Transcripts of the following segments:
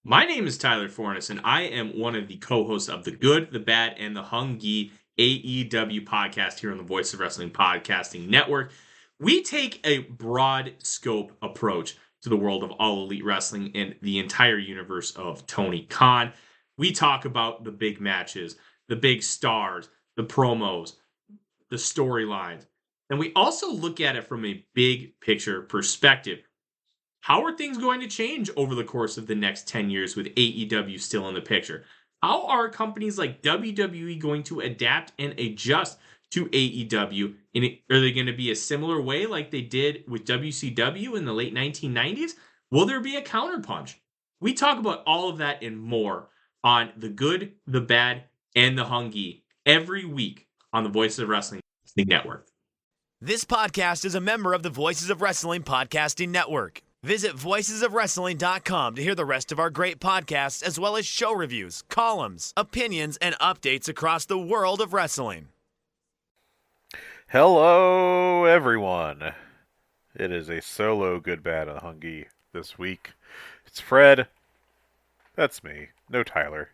My name is Tyler Fornes, and I am one of the co-hosts of the Good, the Bad, and the Hungee AEW podcast here on the Voice of Wrestling Podcasting Network. We take a broad scope approach to the world of All Elite Wrestling and the entire universe of Tony Khan. We talk about the big matches, the big stars, the promos, the storylines, and we also look at it from a big picture perspective. How are things going to change over the course of the next 10 years with AEW still in the picture? How are companies like WWE going to adapt and adjust to AEW? Are they going to be a similar way like they did with WCW in the late 1990s? Will there be a counterpunch? We talk about all of that and more on The Good, the Bad, and the Hungee every week on the Voices of Wrestling Network. This podcast is a member of the Voices of Wrestling Podcasting Network. Visit voicesofwrestling.com to hear the rest of our great podcasts, as well as show reviews, columns, opinions, and updates across the world of wrestling. Hello, everyone. It is a solo Good Bad and Hungee this week. It's Fred. That's me. No Tyler.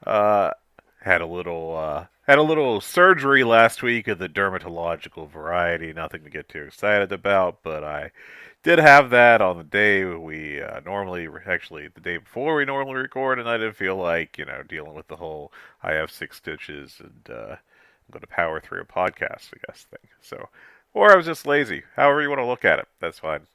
Had a little surgery last week of the dermatological variety. Nothing to get too excited about, but I did have that on the day we the day before we normally record, and I didn't feel like, dealing with the whole I have 6 stitches and I'm going to power through a podcast, I guess, thing. So, or I was just lazy. However you want to look at it, that's fine.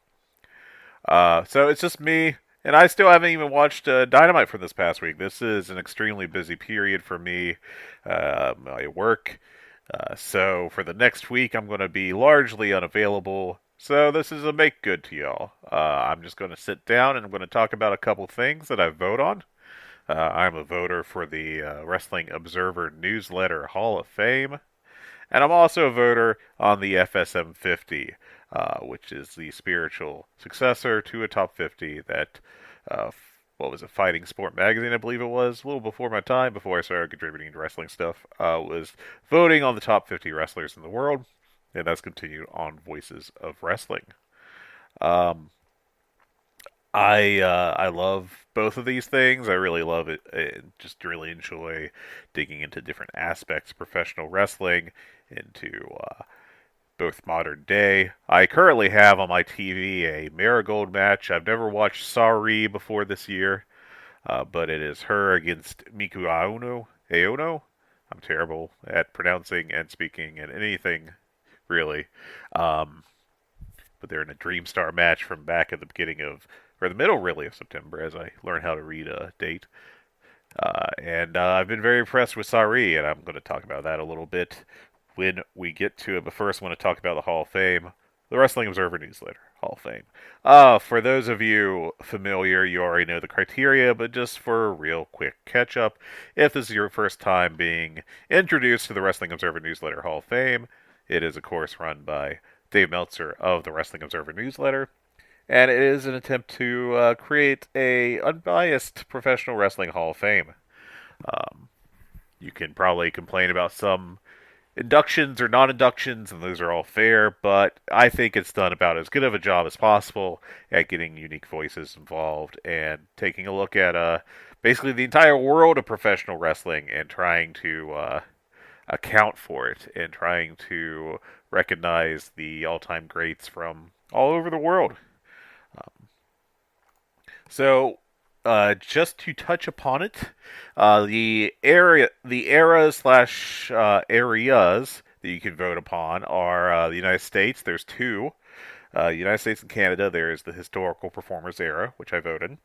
So it's just me, and I still haven't even watched Dynamite from this past week. This is an extremely busy period for me. I work. So for the next week, I'm going to be largely unavailable. So this is a make good to y'all. I'm just going to sit down and I'm going to talk about a couple things that I vote on. I'm a voter for the Wrestling Observer Newsletter Hall of Fame. And I'm also a voter on the FSM 50, which is the spiritual successor to a top 50 that, Fighting Sport Magazine, I believe it was, a little before my time, before I started contributing to wrestling stuff, was voting on the top 50 wrestlers in the world. And that's continued on Voices of Wrestling. I love both of these things. I really love it. I just really enjoy digging into different aspects of professional wrestling, into both modern day. I currently have on my TV a Marigold match. I've never watched Sari before this year, but it is her against Miku Aono. I'm terrible at pronouncing and speaking and anything, really. But they're in a Dream Star match from back at the beginning of, or the middle, really, of September, as I learn how to read a date. And I've been very impressed with Sari, and I'm going to talk about that a little bit when we get to it. But first, I want to talk about the Hall of Fame, the Wrestling Observer Newsletter Hall of Fame. For those of you familiar, you already know the criteria, but just for a real quick catch-up, if this is your first time being introduced to the Wrestling Observer Newsletter Hall of Fame, it is, of course, run by Dave Meltzer of the Wrestling Observer Newsletter, and it is an attempt to create a unbiased professional wrestling Hall of Fame. You can probably complain about some inductions or non-inductions, and those are all fair, but I think it's done about as good of a job as possible at getting unique voices involved and taking a look at basically the entire world of professional wrestling and trying to account for it and trying to recognize the all-time greats from all over the world. Just to touch upon it, the era slash areas that you can vote upon are the United States. There's two. United States and Canada, there's the Historical Performers era, which I vote in.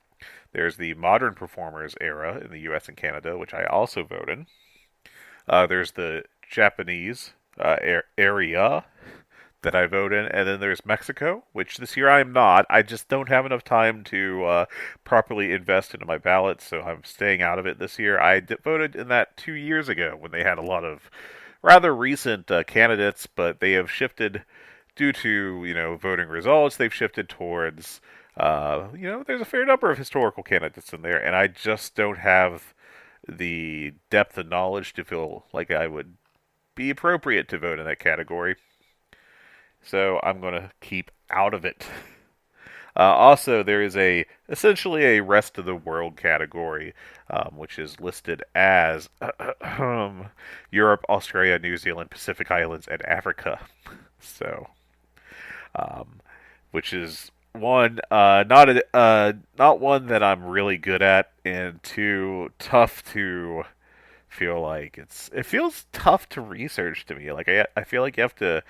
There's the Modern Performers era in the U.S. and Canada, which I also vote in. There's the Japanese area that I vote in, and then there's Mexico, which this year I am not. I just don't have enough time to properly invest into my ballot, so I'm staying out of it this year. I voted in that 2 years ago when they had a lot of rather recent candidates, but they have shifted due to, voting results. They've shifted towards, there's a fair number of historical candidates in there, and I just don't have the depth of knowledge to feel like I would be appropriate to vote in that category. So I'm going to keep out of it. Also, there is essentially a rest of the world category, which is listed as Europe, Australia, New Zealand, Pacific Islands, and Africa. So, um, which is one not one that I'm really good at, and two, tough to feel like it feels tough to research to me. Like I feel like you have to.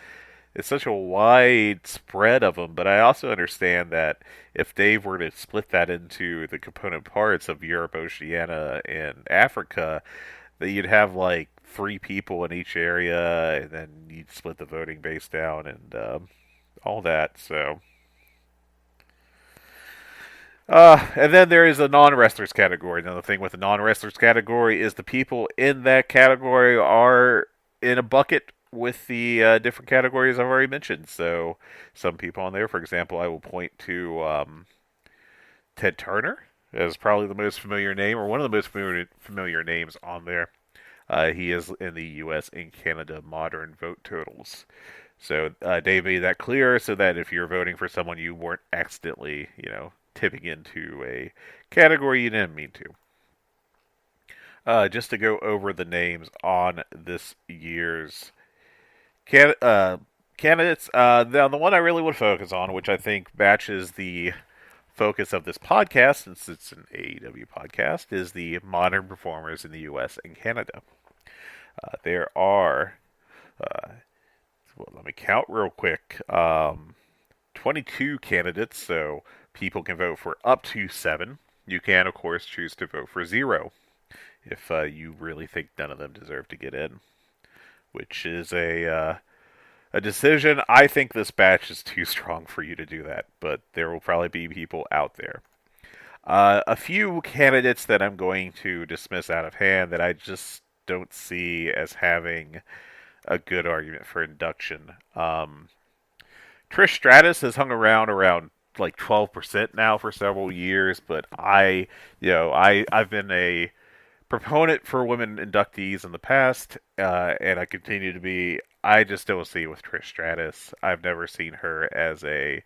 It's such a wide spread of them, but I also understand that if Dave were to split that into the component parts of Europe, Oceania, and Africa, that you'd have like 3 people in each area, and then you'd split the voting base down and all that. So, and then there is a non-wrestlers category. Now, the thing with the non-wrestlers category is the people in that category are in a bucket with the different categories I've already mentioned. So, some people on there, for example, I will point to Ted Turner as probably the most familiar name, or one of the most familiar names on there. He is in the U.S. and Canada modern vote totals. So Dave made that clear so that if you're voting for someone, you weren't accidentally, tipping into a category you didn't mean to. Just to go over the names on this year's candidates. Now, the one I really would focus on, which I think matches the focus of this podcast, since it's an AEW podcast, is the modern performers in the U.S. and Canada. There are, well, let me count real quick, 22 candidates, so people can vote for up to 7. You can, of course, choose to vote for 0 if you really think none of them deserve to get in, which is a decision. I think this batch is too strong for you to do that, but there will probably be people out there. A few candidates that I'm going to dismiss out of hand that I just don't see as having a good argument for induction. Trish Stratus has hung around like 12% now for several years, but I've been a proponent for women inductees in the past, and I continue to be. I just don't see it with Trish Stratus. I've never seen her as a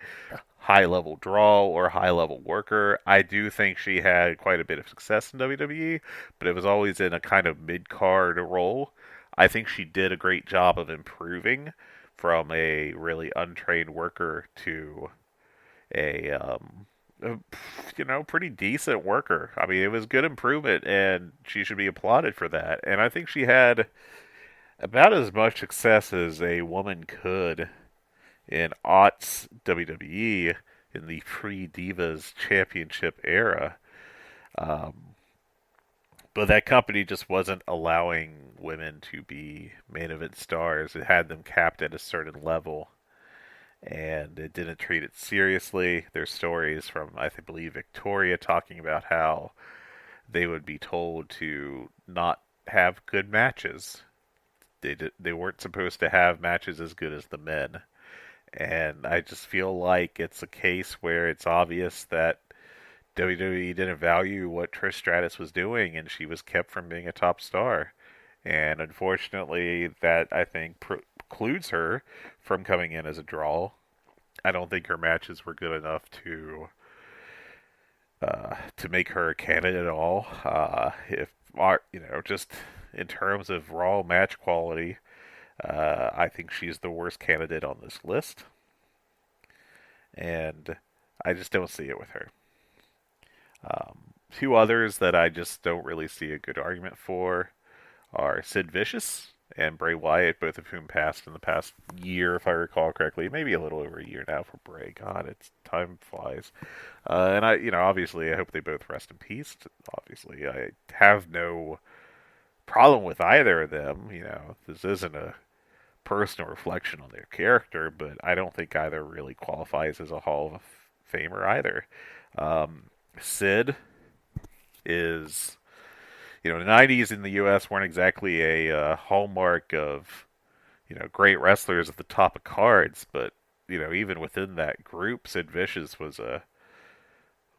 high-level draw or high-level worker. I do think she had quite a bit of success in WWE, but it was always in a kind of mid-card role. I think she did a great job of improving from a really untrained worker to a pretty decent worker. I mean, it was good improvement, and she should be applauded for that. And I think she had about as much success as a woman could in aughts WWE in the pre-Divas Championship era. But that company just wasn't allowing women to be main event stars. It had them capped at a certain level, and it didn't treat it seriously. There's stories from, I believe, Victoria talking about how they would be told to not have good matches. They weren't supposed to have matches as good as the men. And I just feel like it's a case where it's obvious that WWE didn't value what Trish Stratus was doing, and she was kept from being a top star. And unfortunately, that, I think, precludes her from coming in as a draw. I don't think her matches were good enough to make her a candidate at all. Just in terms of raw match quality, I think she's the worst candidate on this list, and I just don't see it with her. Two others that I just don't really see a good argument for are Sid Vicious and Bray Wyatt, both of whom passed in the past year, if I recall correctly. Maybe a little over a year now for Bray. God, time flies. And obviously, I hope they both rest in peace. Obviously, I have no problem with either of them. This isn't a personal reflection on their character, but I don't think either really qualifies as a Hall of Famer either. Sid is, the 90s in the U.S. weren't exactly a hallmark of, great wrestlers at the top of cards, but, even within that group, Sid Vicious was a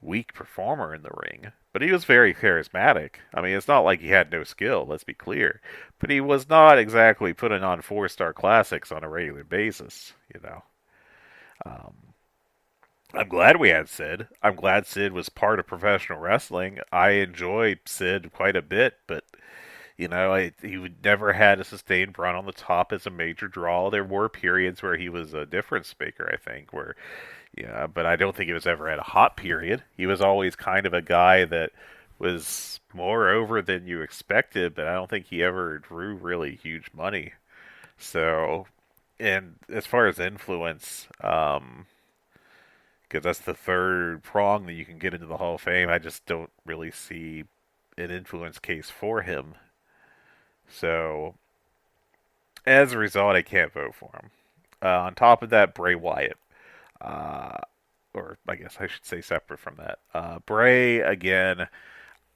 weak performer in the ring, but he was very charismatic. I mean, it's not like he had no skill, let's be clear, but he was not exactly putting on 4-star classics on a regular basis, I'm glad we had Sid. I'm glad Sid was part of professional wrestling. I enjoy Sid quite a bit, but he would never had a sustained run on the top as a major draw. There were periods where he was a difference maker, I think, where yeah, but I don't think he was ever at a hot period. He was always kind of a guy that was more over than you expected, but I don't think he ever drew really huge money. So, and as far as influence, because that's the third prong that you can get into the Hall of Fame, I just don't really see an influence case for him. So, as a result, I can't vote for him. On top of that, Bray Wyatt. Uh, or I guess I should say separate from that. Bray, again,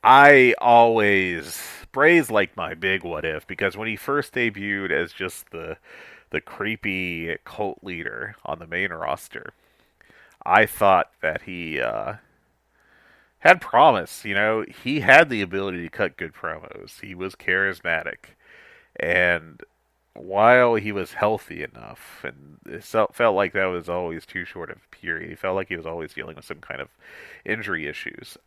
Bray's like my big what if, because when he first debuted as just the creepy cult leader on the main roster, I thought that he had promise. He had the ability to cut good promos. He was charismatic, and while he was healthy enough, and it felt like that was always too short of a period. He felt like he was always dealing with some kind of injury issues.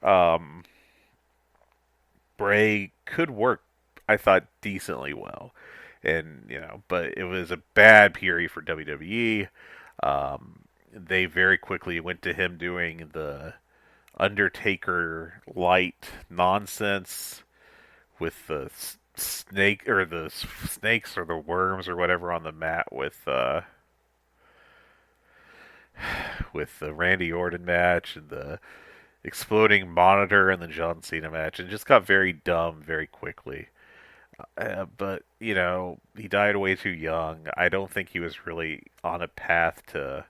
Bray could work, I thought, decently well, and but it was a bad period for WWE. They very quickly went to him doing the Undertaker light nonsense with the snakes or the worms or whatever on the mat with the Randy Orton match and the exploding monitor and the John Cena match, and it just got very dumb very quickly. But he died way too young. I don't think he was really on a path to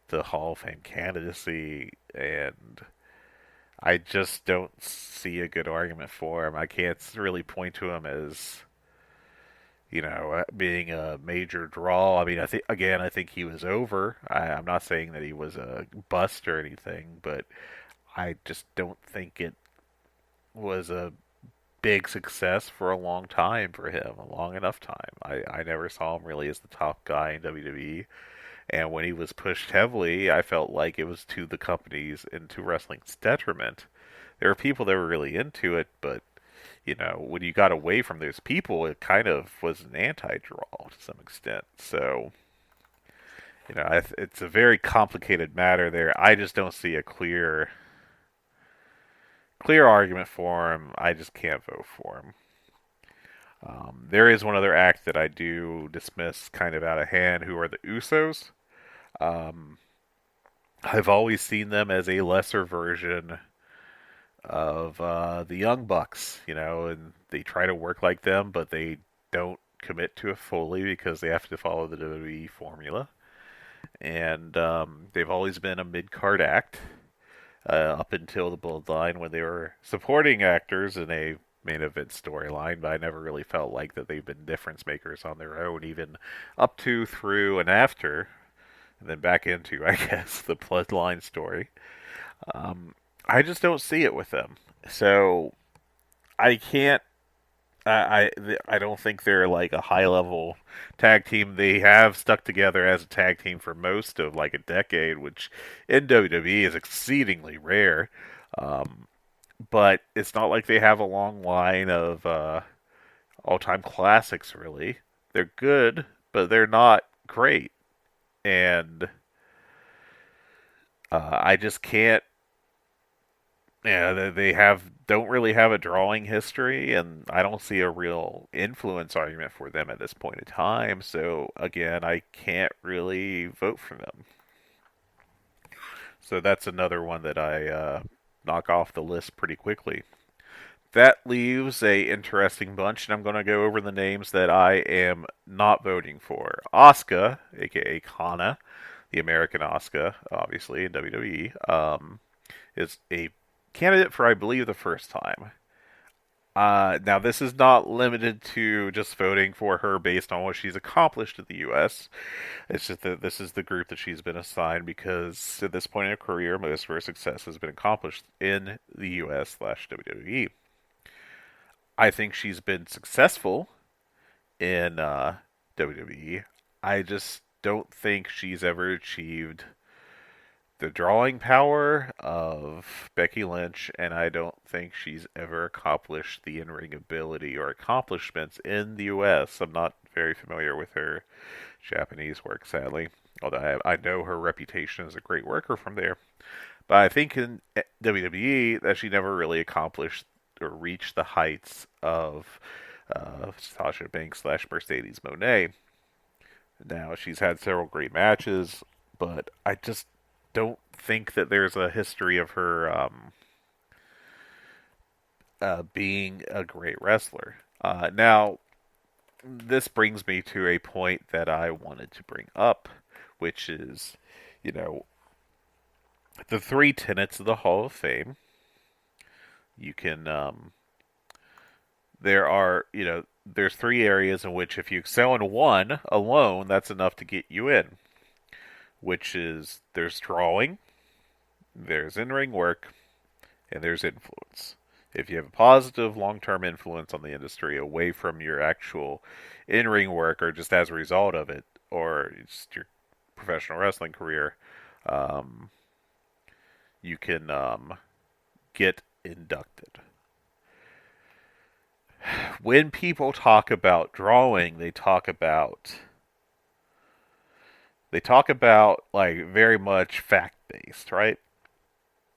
the Hall of Fame candidacy, and I just don't see a good argument for him. I can't really point to him as being a major draw. I mean, I think he was over. I'm not saying that he was a bust or anything, but I just don't think it was a big success for a long time for him, a long enough time. I never saw him really as the top guy in WWE. And when he was pushed heavily, I felt like it was to the company's and to wrestling's detriment. There were people that were really into it, but when you got away from those people, it kind of was an anti-draw to some extent. So, it's a very complicated matter there. I just don't see a clear argument for him. I just can't vote for him. There is one other act that I do dismiss kind of out of hand, who are the Usos. Um, I've always seen them as a lesser version of the Young Bucks, and they try to work like them, but they don't commit to it fully because they have to follow the WWE formula. And they've always been a mid-card act up until the Bloodline when they were supporting actors in a main event storyline, but I never really felt like that they've been difference makers on their own, even up to, through, and after, and then back into, I guess, the Bloodline story. Um, I just don't see it with them. So I can't. I don't think they're like a high level tag team. They have stuck together as a tag team for most of like a decade, which in WWE is exceedingly rare. Um, but it's not like they have a long line of all time classics. Really, they're good, but they're not great, and I just can't. Yeah, they have don't really have a drawing history, and I don't see a real influence argument for them at this point in time. So again, I can't really vote for them. So that's another one that I knock off the list pretty quickly. That leaves a interesting bunch, and I'm going to go over the names that I am not voting for. Asuka, aka Kana, the American Asuka, obviously in WWE, is a candidate for, I believe, the first time. Now, this is not limited to just voting for her based on what she's accomplished in the U.S. It's just that this is the group that she's been assigned because at this point in her career, most of her success has been accomplished in the U.S./WWE. I think she's been successful in WWE. I just don't think she's ever achieved the drawing power of Becky Lynch, and I don't think she's ever accomplished the in-ring ability or accomplishments in the U.S. I'm not very familiar with her Japanese work, sadly, although I know her reputation as a great worker from there. But I think in WWE that she never really accomplished or reached the heights of Sasha Banks / Mercedes Moné. Now, she's had several great matches, but I just don't think that there's a history of her being a great wrestler. Now, this brings me to a point that I wanted to bring up, which is, you know, the three tenets of the Hall of Fame. You can, there's three areas in which if you excel in one alone, that's enough to get you in, which is there's drawing, there's in-ring work, and there's influence. If you have a positive long-term influence on the industry away from your actual in-ring work or just as a result of it, or just your professional wrestling career, you can get inducted. When people talk about drawing, they talk about like very much fact-based, right?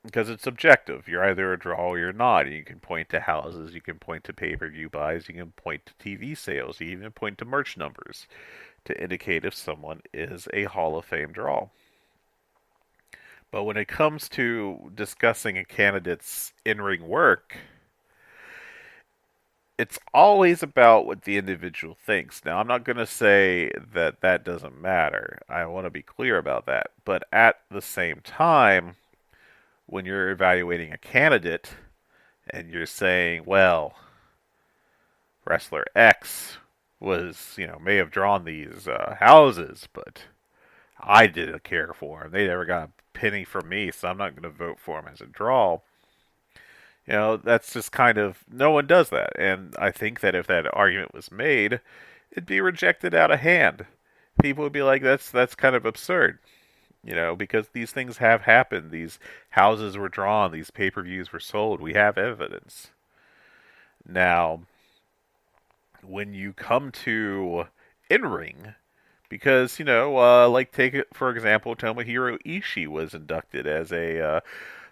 Because it's subjective. You're either a draw or you're not. You can point to houses, you can point to pay-per-view buys, you can point to TV sales, you even point to merch numbers to indicate if someone is a Hall of Fame draw. But when it comes to discussing a candidate's in-ring work, it's always about what the individual thinks. Now, I'm not going to say that that doesn't matter. I want to be clear about that. But at the same time, when you're evaluating a candidate and you're saying, well, wrestler X was, may have drawn these houses, but I didn't care for him. They never got a penny from me, so I'm not going to vote for him as a draw. That's just kind of, no one does that. And I think that if that argument was made, it'd be rejected out of hand. People would be like, that's kind of absurd. Because these things have happened. These houses were drawn. These pay-per-views were sold. We have evidence. Now, when you come to in-ring, because, like take it, for example, Tomohiro Ishii was inducted as a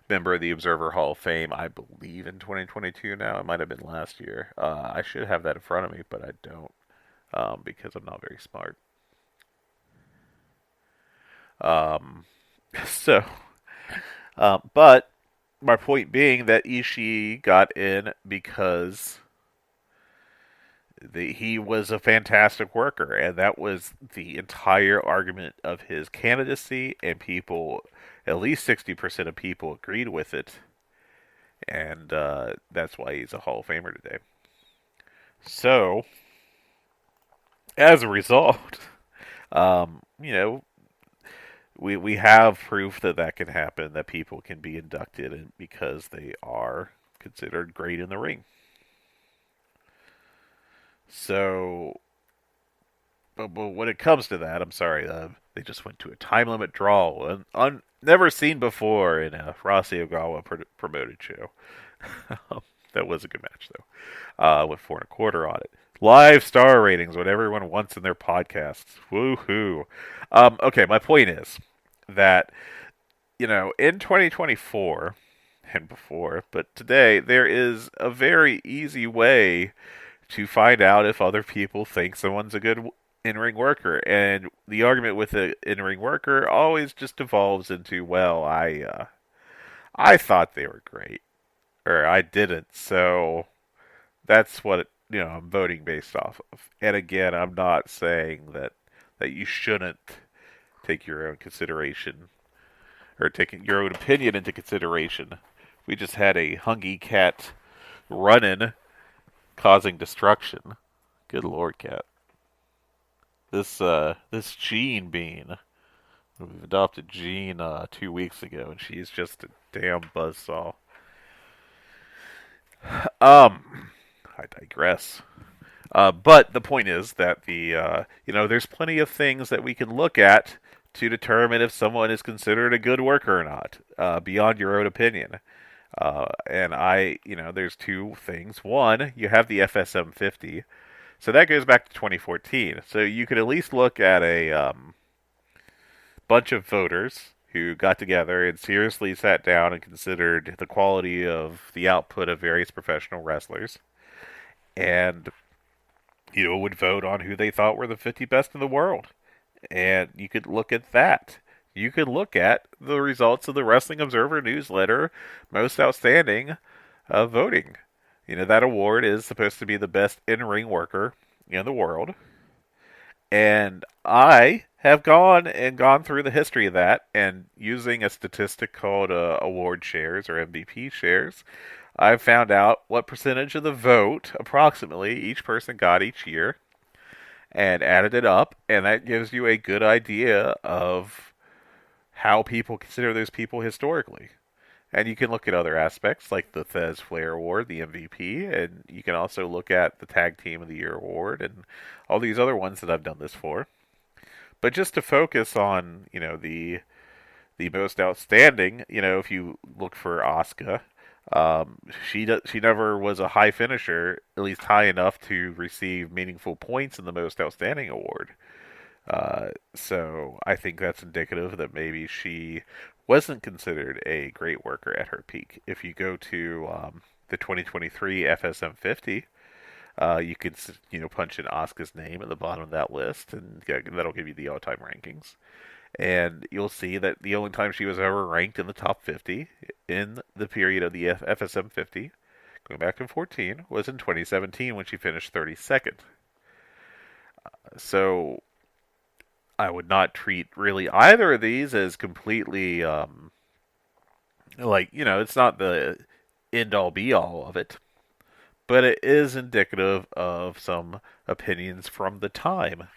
member of the Observer Hall of Fame, I believe, in 2022 now. It might have been last year. I should have that in front of me, but I don't, because I'm not very smart. But my point being that Ishii got in because he was a fantastic worker, and that was the entire argument of his candidacy, and people, at least 60% of people agreed with it, and that's why he's a Hall of Famer today. So, as a result, we have proof that can happen, that people can be inducted and because they are considered great in the ring. So, but when it comes to that, I'm sorry, they just went to a time limit draw, never seen before in a Rossi Ogawa promoted show. That was a good match though. With 4.25 on it. Live star ratings, what everyone wants in their podcasts. Woohoo! Okay, my point is that, in 2024 and before, but today, there is a very easy way to find out if other people think someone's a good in-ring worker. And the argument with the in-ring worker always just devolves into, well, I thought they were great, or I didn't, so that's what I'm voting based off of. And again, I'm not saying that you shouldn't take your own consideration or taking your own opinion into consideration. We just had a Hungee cat running, causing destruction. Good Lord, cat. This Jean Bean. We've adopted Jean 2 weeks ago, and she's just a damn buzzsaw. I digress. But the point is that there's plenty of things that we can look at to determine if someone is considered a good worker or not, beyond your own opinion. And there's two things. One, you have the FSM 50, so that goes back to 2014. So you could at least look at a bunch of voters who got together and seriously sat down and considered the quality of the output of various professional wrestlers, and would vote on who they thought were the 50 best in the world. And you could look at that. You could look at the results of the Wrestling Observer newsletter most outstanding voting. That award is supposed to be the best in-ring worker in the world. And I have gone through the history of that, and using a statistic called award shares or MVP shares, I've found out what percentage of the vote approximately each person got each year and added it up, and that gives you a good idea of how people consider those people historically. And you can look at other aspects like the Thez Flair Award, the MVP, and you can also look at the Tag Team of the Year Award and all these other ones that I've done this for. But just to focus on, the most outstanding, if you look for Asuka, she never was a high finisher, at least high enough to receive meaningful points in the most outstanding award. So I think that's indicative that maybe she wasn't considered a great worker at her peak. If you go to the 2023 FSM 50, you can punch in Asuka's name at the bottom of that list, and that'll give you the all-time rankings. And you'll see that the only time she was ever ranked in the top 50 in the period of the FSM 50, going back to 14, was in 2017 when she finished 32nd. So I would not treat really either of these as completely it's not the end all be all of it, but it is indicative of some opinions from the time.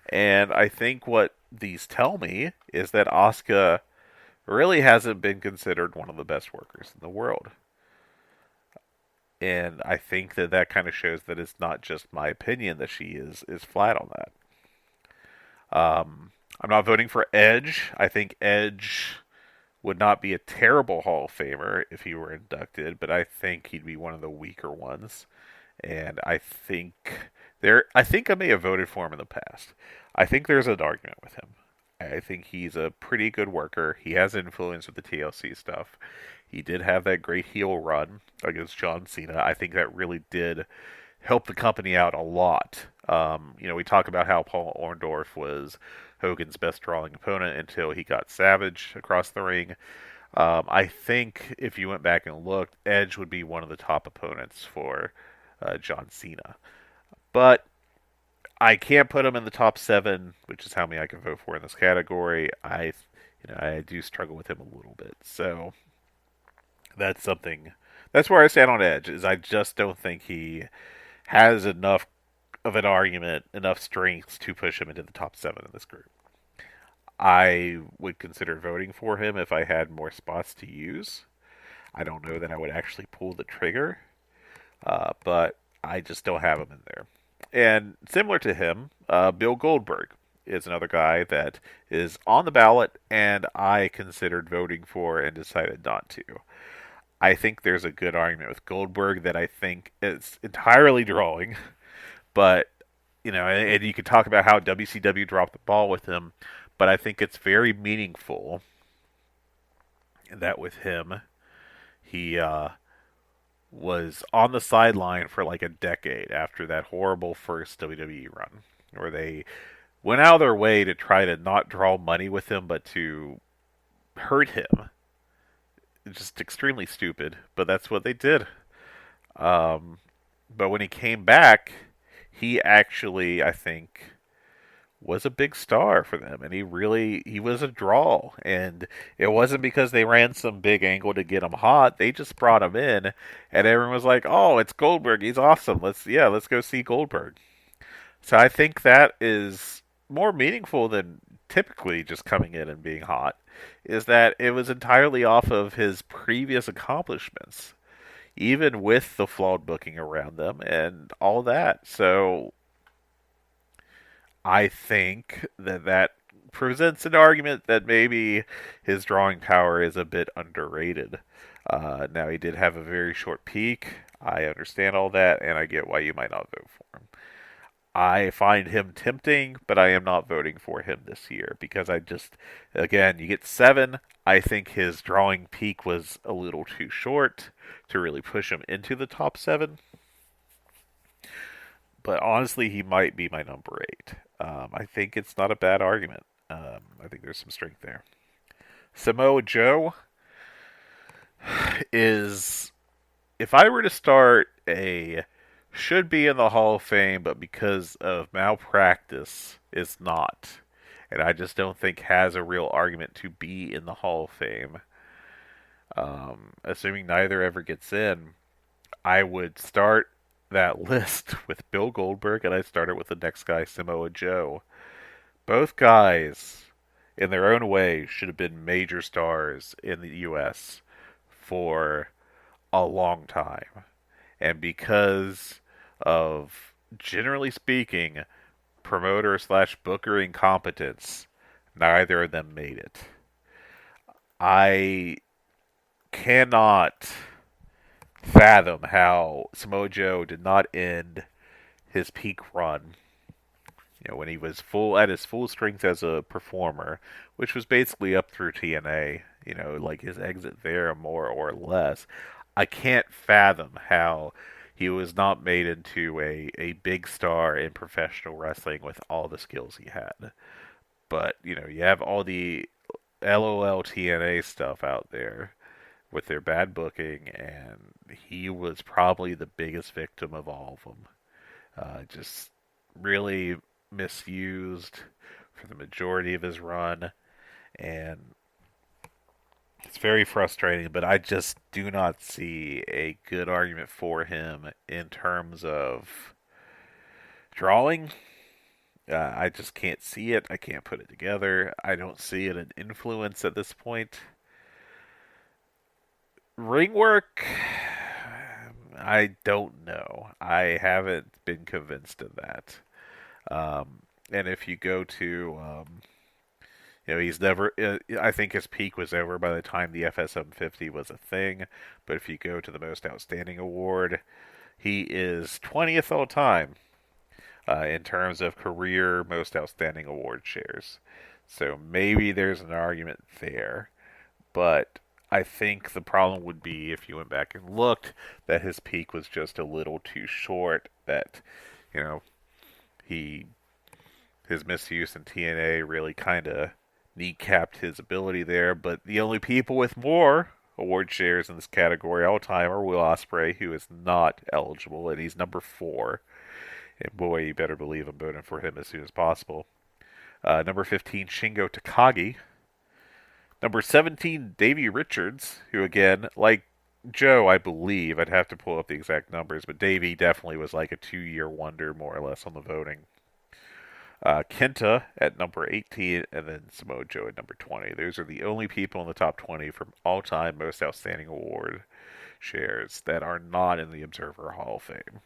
And I think what these tell me is that Asuka really hasn't been considered one of the best workers in the world. And I think that kind of shows that it's not just my opinion that she is flat on that. I'm not voting for Edge. I think Edge would not be a terrible Hall of Famer if he were inducted, but I think he'd be one of the weaker ones. And I think I may have voted for him in the past. I think there's an argument with him. I think he's a pretty good worker. He has influence with the TLC stuff. He did have that great heel run against John Cena. I think that really did help the company out a lot. We talk about how Paul Orndorff was Hogan's best drawing opponent until he got Savage across the ring. I think if you went back and looked, Edge would be one of the top opponents for John Cena. But I can't put him in the top 7, which is how many I can vote for in this category. I do struggle with him a little bit. So that's something. That's where I stand on Edge. Is I just don't think he has enough of an argument, enough strength to push him into the top 7 in this group. I would consider voting for him if I had more spots to use. I don't know that I would actually pull the trigger, but I just don't have him in there. And similar to him, Bill Goldberg is another guy that is on the ballot, and I considered voting for and decided not to. I think there's a good argument with Goldberg that I think is entirely drawing, but and you could talk about how WCW dropped the ball with him, but I think it's very meaningful that with him, he was on the sideline for like a decade after that horrible first WWE run, where they went out of their way to try to not draw money with him, but to hurt him. It's just extremely stupid, but that's what they did. But when he came back, he actually, I think, was a big star for them, and he was a draw. And it wasn't because they ran some big angle to get him hot. They just brought him in, and everyone was like, "Oh, it's Goldberg. He's awesome. Let's go see Goldberg." So I think that is more meaningful than typically just coming in and being hot. Is that it was entirely off of his previous accomplishments, even with the flawed booking around them and all that. So I think that presents an argument that maybe his drawing power is a bit underrated. Now, he did have a very short peak. I understand all that, and I get why you might not vote for him. I find him tempting, but I am not voting for him this year because again, you get 7. I think his drawing peak was a little too short to really push him into the top 7. But honestly, he might be my number 8. I think it's not a bad argument. I think there's some strength there. Samoa Joe is, if I were to start should be in the Hall of Fame, but because of malpractice is not. And I just don't think has a real argument to be in the Hall of Fame. Assuming neither ever gets in, I would start that list with Bill Goldberg, and I'd start it with the next guy, Samoa Joe. Both guys, in their own way, should have been major stars in the U.S. for a long time. And because of, generally speaking, promoter / booker incompetence, neither of them made it. I cannot fathom how Samoa Joe did not end his peak run, when he was at his full strength as a performer, which was basically up through TNA, like his exit there more or less. I can't fathom how he was not made into a big star in professional wrestling with all the skills he had. But, you have all the LOL TNA stuff out there with their bad booking, and he was probably the biggest victim of all of them. Just really misused for the majority of his run, and it's very frustrating, but I just do not see a good argument for him in terms of drawing. I just can't see it. I can't put it together. I don't see it an influence at this point. Ring work, I don't know. I haven't been convinced of that. And if you go to, he's never, I think his peak was over by the time the FSM 50 was a thing. But if you go to the Most Outstanding Award, he is 20th all time in terms of career Most Outstanding Award shares. So maybe there's an argument there. But I think the problem would be, if you went back and looked, that his peak was just a little too short, that, his misuse in TNA really kind of kneecapped his ability there. But the only people with more award shares in this category all time are Will Ospreay, who is not eligible, and he's number 4. And boy, you better believe I'm voting for him as soon as possible. Number 15, Shingo Takagi. Number 17, Davey Richards, who again, like Joe, I believe, I'd have to pull up the exact numbers, but Davey definitely was like a 2-year wonder, more or less, on the voting. Kenta at number 18, and then Samoa Joe at number 20. Those are the only people in the top 20 from all-time Most Outstanding Award shares that are not in the Observer Hall of Fame.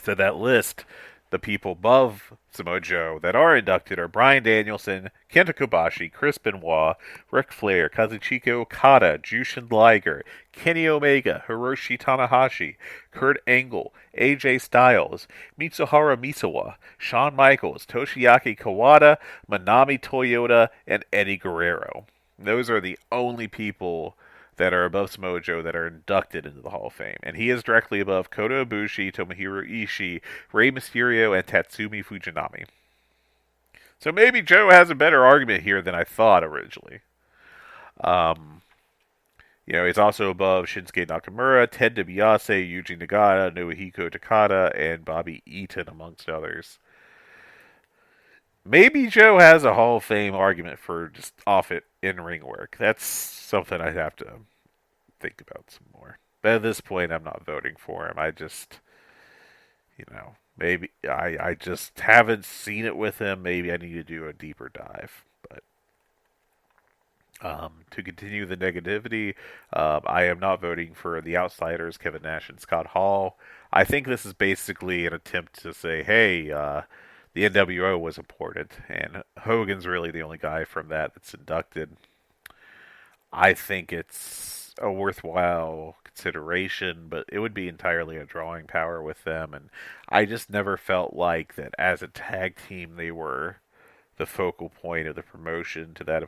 So that list, the people above Samoa Joe that are inducted are Bryan Danielson, Kenta Kobashi, Chris Benoit, Ric Flair, Kazuchika Okada, Jushin Liger, Kenny Omega, Hiroshi Tanahashi, Kurt Angle, AJ Styles, Mitsuharu Misawa, Shawn Michaels, Toshiaki Kawada, Manami Toyota, and Eddie Guerrero. Those are the only people that are above Samoa Joe that are inducted into the Hall of Fame. And he is directly above Kota Ibushi, Tomohiro Ishii, Rey Mysterio, and Tatsumi Fujinami. So maybe Joe has a better argument here than I thought originally. He's also above Shinsuke Nakamura, Ted DiBiase, Yuji Nagata, Nobuhiko Takada, and Bobby Eaton, amongst others. Maybe Joe has a Hall of Fame argument for just off-it in-ring work. That's something I'd have to think about some more. But at this point, I'm not voting for him. I just, maybe I just haven't seen it with him. Maybe I need to do a deeper dive. But to continue the negativity, I am not voting for the Outsiders, Kevin Nash and Scott Hall. I think this is basically an attempt to say, hey, the NWO was important, and Hogan's really the only guy from that that's inducted. I think it's a worthwhile consideration, but it would be entirely a drawing power with them, and I just never felt like that as a tag team they were the focal point of the promotion to that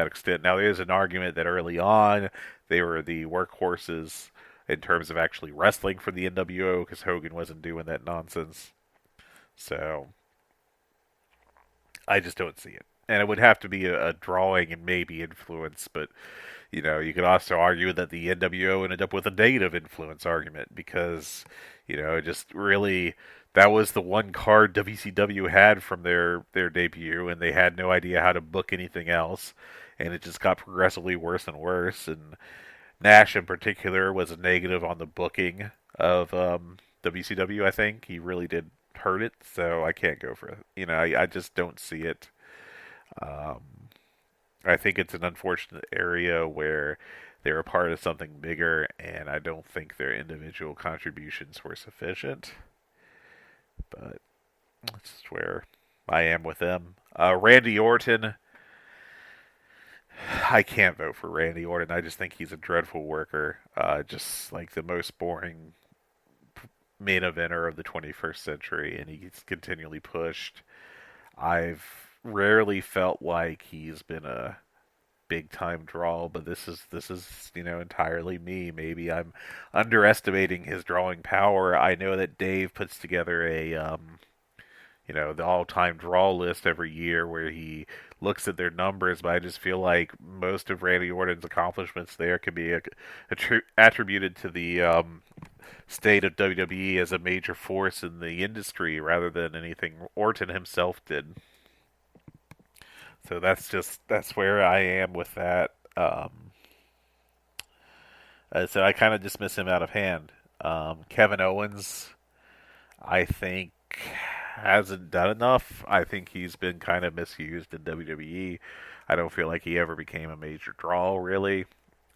extent. Now there is an argument that early on they were the workhorses in terms of actually wrestling for the NWO because Hogan wasn't doing that nonsense. So I just don't see it. And it would have to be a drawing and maybe influence, but you could also argue that the NWO ended up with a negative influence argument because, just really that was the one card WCW had from their debut, and they had no idea how to book anything else, and it just got progressively worse and worse. And Nash in particular was a negative on the booking of WCW. I think he really did hurt it, so I can't go for it. I just don't see it. Um, I think it's an unfortunate area where they're a part of something bigger, and I don't think their individual contributions were sufficient. But that's where I am with them. Randy Orton, I can't vote for Randy Orton. I just think he's a dreadful worker. Just like the most boring main eventer of the 21st century, and he's continually pushed. I've rarely felt like he's been a big time draw, but this is entirely me. Maybe I'm underestimating his drawing power. I know that Dave puts together a the all time draw list every year where he looks at their numbers, but I just feel like most of Randy Orton's accomplishments there can be attributed to the state of WWE as a major force in the industry rather than anything Orton himself did. So that's where I am with that. So I kind of dismiss him out of hand. Kevin Owens, I think, hasn't done enough. I think he's been kind of misused in WWE. I don't feel like he ever became a major draw, really.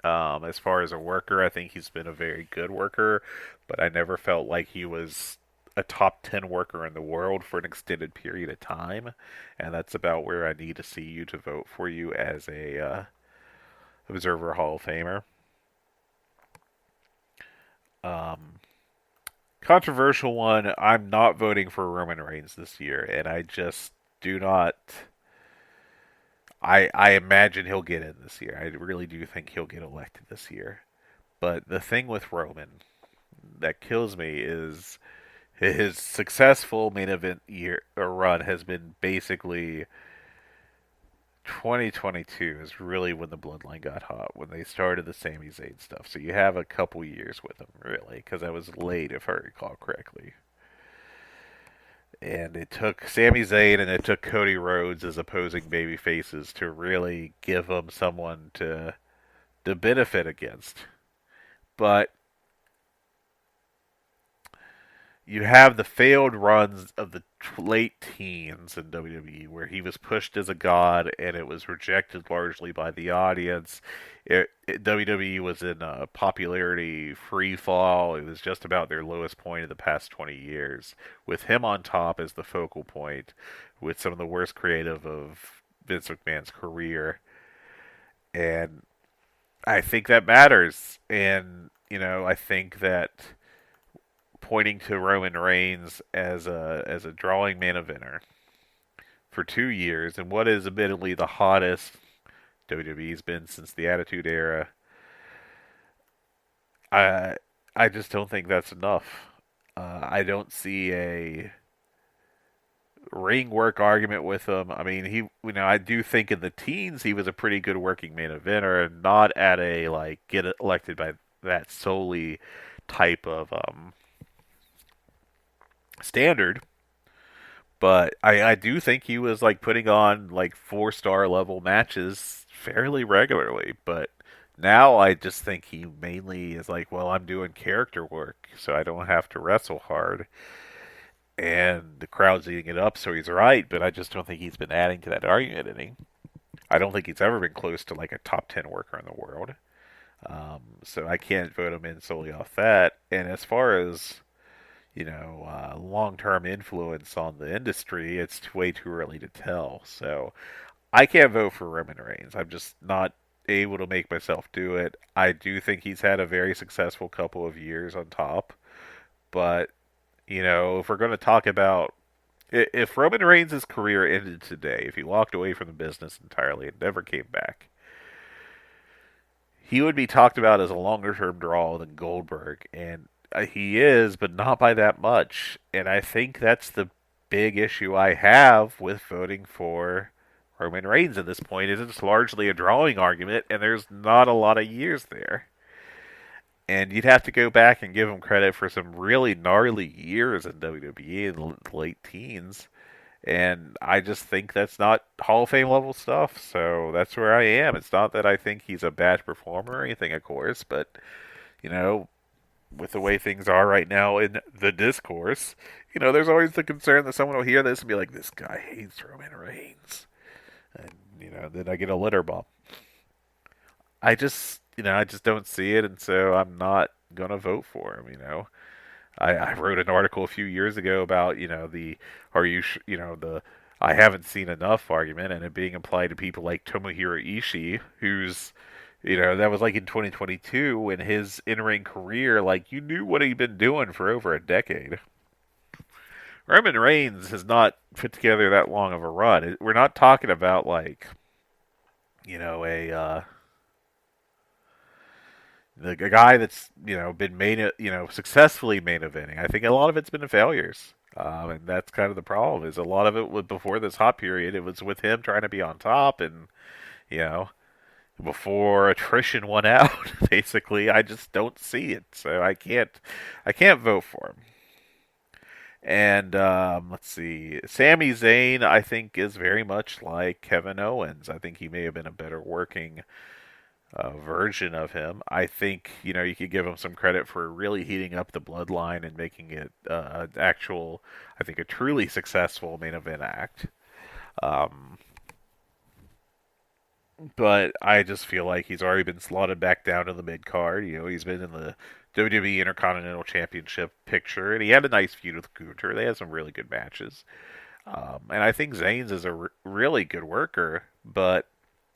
As far as a worker, I think he's been a very good worker, but I never felt like he was a top 10 worker in the world for an extended period of time, and that's about where I need to see you to vote for you as a Observer Hall of Famer. Um, Controversial one, I'm not voting for Roman Reigns this year, and I just do not. I imagine he'll get in this year. I really do think he'll get elected this year. But the thing with Roman that kills me is his successful main event year or run has been basically 2022 is really when the bloodline got hot, when they started the Sami Zayn stuff. So you have a couple years with him, really, because I was late, if I recall correctly. And it took Sami Zayn and it took Cody Rhodes as opposing baby faces to really give him someone to benefit against. But you have the failed runs of the late teens in WWE where he was pushed as a god and it was rejected largely by the audience. WWE was in a popularity free fall. It was just about their lowest point of the past 20 years. With him on top as the focal point, with some of the worst creative of Vince McMahon's career. And I think that matters. And, I think that pointing to Roman Reigns as a drawing main eventer for 2 years and what is admittedly the hottest WWE's been since the Attitude Era. I just don't think that's enough. I don't see a ring work argument with him. I mean, I do think in the teens he was a pretty good working main eventer, and not at a like get elected by that solely type of standard. But I do think he was like putting on like 4-star level matches fairly regularly. But now I just think he mainly is like, well, I'm doing character work, so I don't have to wrestle hard. And the crowd's eating it up, so he's right. But I just don't think he's been adding to that argument any. I don't think he's ever been close to like a top 10 worker in the world. So I can't vote him in solely off that. And as far as long-term influence on the industry, it's way too early to tell. So I can't vote for Roman Reigns. I'm just not able to make myself do it. I do think he's had a very successful couple of years on top, but if we're going to talk about if Roman Reigns' career ended today, if he walked away from the business entirely and never came back, he would be talked about as a longer term draw than Goldberg, and he is, but not by that much. And I think that's the big issue I have with voting for Roman Reigns at this point. Is it's largely a drawing argument, and there's not a lot of years there. And you'd have to go back and give him credit for some really gnarly years in WWE in the late teens. And I just think that's not Hall of Fame level stuff. So that's where I am. It's not that I think he's a bad performer or anything, of course, but you know, with the way things are right now in the discourse, there's always the concern that someone will hear this and be like, "This guy hates Roman Reigns," and then I get a litter bump. I just don't see it, and so I'm not gonna vote for him. I wrote an article a few years ago about the are you the I haven't seen enough argument, and it being applied to people like Tomohiro Ishii, who's that was like in 2022 in his in-ring career, like you knew what he'd been doing for over a decade. Roman Reigns has not put together that long of a run. We're not talking about like a the guy that's been successfully main eventing. I think a lot of it's been failures, and that's kind of the problem. Is a lot of it was before this hot period. It was with him trying to be on top, and you know before attrition won out. Basically, I just don't see it, so I can't vote for him. And let's see, Sami Zayn, I think, is very much like Kevin Owens. I think he may have been a better working version of him. I think you could give him some credit for really heating up the bloodline and making it an actual, I think, a truly successful main event act. Um, but I just feel like he's already been slotted back down to the mid card. He's been in the WWE Intercontinental Championship picture, and he had a nice feud with Gunther. They had some really good matches. And I think Zayn's is a really good worker, but